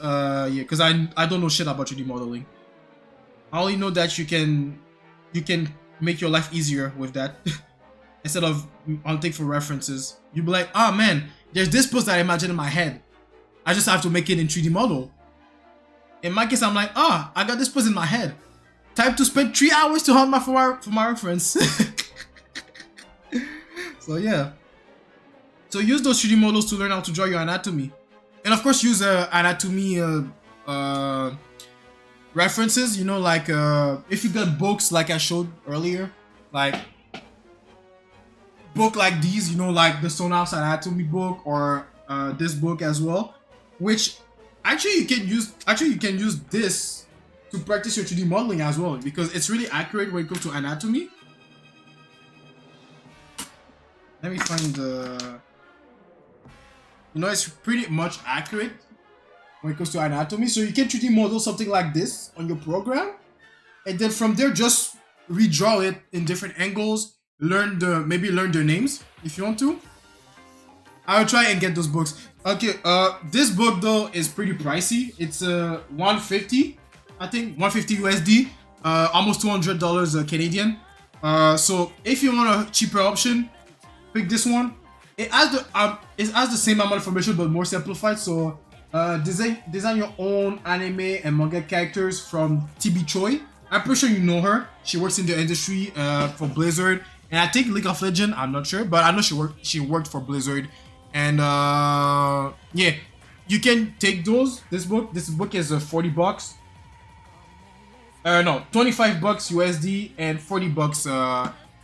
yeah, because I don't know shit about 3D modeling. I only know that you can make your life easier with that. Instead of hunting for references, you'd be like, oh man, there's this post that I imagine in my head. I just have to make it in 3D model. In my case, I'm like, I got this post in my head. Time to spend 3 hours to hunt for my reference. So yeah. So use those 3D models to learn how to draw your anatomy. And of course, use anatomy references, you know, like if you got books like I showed earlier, like book like these, you know, like the Stonehouse Anatomy book, or this book as well, which actually you can use this to practice your 3D modeling as well, because it's really accurate when it comes to anatomy. Let me find the. You know, it's pretty much accurate when it comes to anatomy. So you can 3D model something like this on your program, and then from there just redraw it in different angles. Maybe learn their names if you want to. I'll try and get those books. Okay, this book though is pretty pricey. It's 150, I think 150 USD, almost $200 Canadian. So if you want a cheaper option, pick this one. It has the same amount of information but more simplified. So design your own anime and manga characters from TB Choi. I'm pretty sure you know her. She works in the industry for Blizzard, and I think League of Legends. I'm not sure, but I know she worked for Blizzard. And yeah, you can take those. This book is 40 bucks. No, 25 bucks USD and 40 bucks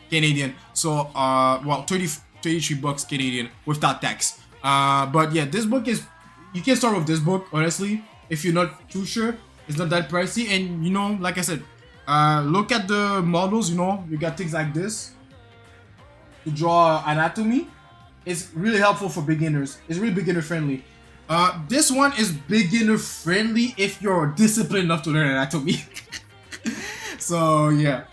Canadian. So well, 33 bucks Canadian without tax. But yeah, this book is, you can start with this book honestly if you're not too sure. It's not that pricey, and you know, like I said, look at the models. You know, you got things like this to draw anatomy. It's really helpful for beginners. It's really beginner friendly. This one is beginner friendly if you're disciplined enough to learn anatomy. So yeah.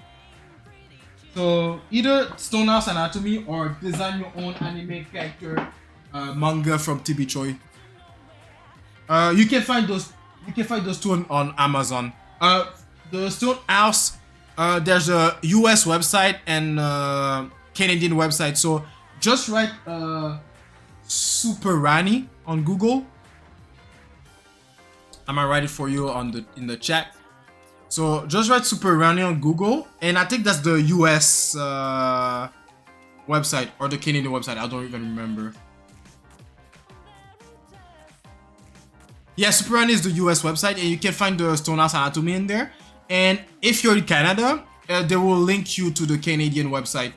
So either Stonehouse Anatomy or design your own anime character manga from TB Choi. You can find those. You can find those two on Amazon. The Stonehouse, there's a US website and Canadian website. So just write Super Rani on Google. I'm gonna write it for you in the chat. So just write Super Rani on Google, and I think that's the US website or the Canadian website. I don't even remember. Yeah, Super Rani is the US website, and you can find the Stonehouse Anatomy in there. And if you're in Canada, they will link you to the Canadian website.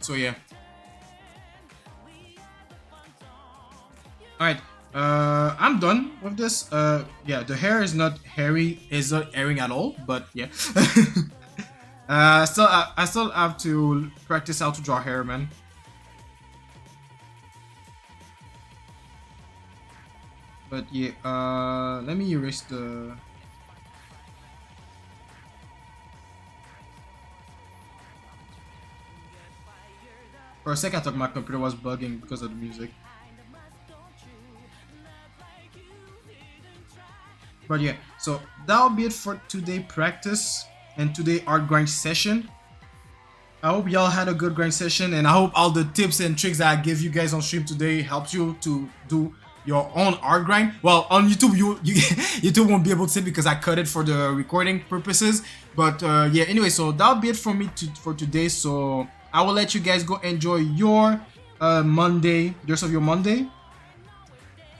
So yeah. Alright, I'm done with this. Yeah, the hair is not hairy, it's not airing at all, but yeah. I still have to practice how to draw hair, man. But yeah, let me erase the... For a second I thought my computer was bugging because of the music. But yeah, so that'll be it for today practice and today art grind session. I hope y'all had a good grind session, and I hope all the tips and tricks that I give you guys on stream today helped you to do your own art grind. Well, on YouTube, YouTube won't be able to see because I cut it for the recording purposes. But yeah, anyway, so that'll be it for me for today. So I will let you guys go enjoy your Monday, the rest of your Monday.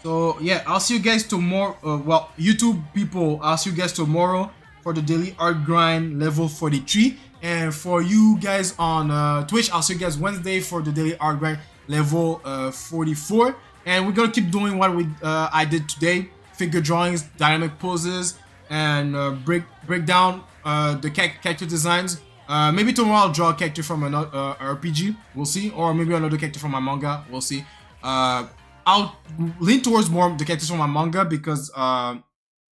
So yeah, I'll see you guys tomorrow. Well, YouTube people, I'll see you guys tomorrow for the daily art grind level 43. And for you guys on Twitch, I'll see you guys Wednesday for the daily art grind level 44. And we're gonna keep doing what I did today: figure drawings, dynamic poses, and break down the character designs. Maybe tomorrow I'll draw a character from another RPG. We'll see, or maybe another character from my manga. We'll see. I'll lean towards more the characters from my manga because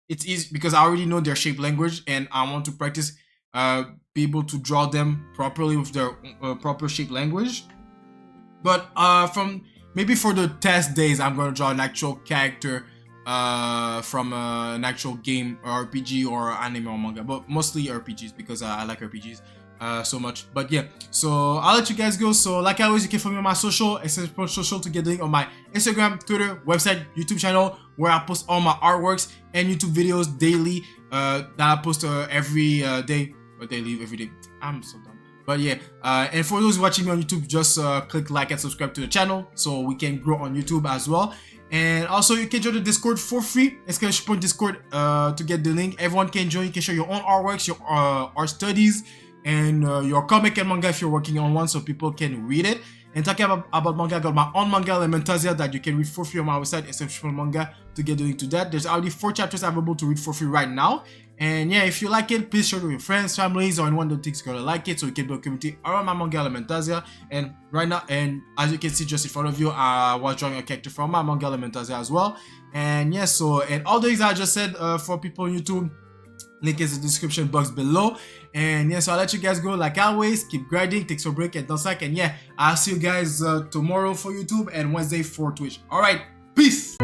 it's easy, because I already know their shape language and I want to practice be able to draw them properly with their proper shape language. But maybe for the test days, I'm gonna draw an actual character from an actual game or RPG or anime or manga, but mostly RPGs because I like RPGs so much. But yeah, so I'll let you guys go. So like always, you can follow me on my social to get the link on my Instagram, Twitter, website, YouTube channel, where I post all my artworks and YouTube videos daily that I post every day, or daily every day. I'm so dumb. But yeah, and for those watching me on YouTube, just click like and subscribe to the channel so we can grow on YouTube as well. And also, you can join the Discord for free. !point Discord to get the link. Everyone can join. You can share your own artworks, your art studies, and your comic and manga if you're working on one, so people can read it. And talking about manga, I got my own manga, Elementasia, that you can read for free on my website, Exceptional Manga, to get the link to that. There's already 4 chapters available to read for free right now. And yeah, if you like it, please share it with your friends, families, or anyone that thinks gonna like it, so we can build a community around my manga Elementasia. And right now, and as you can see just in front of you, I was drawing a character from my manga Elementasia as well. And yeah, so and all the things I just said for people on YouTube, link is in the description box below. And yeah, so I'll let you guys go. Like always, keep grinding, take some break, and don't suck. And yeah, I'll see you guys tomorrow for YouTube and Wednesday for Twitch. All right, peace.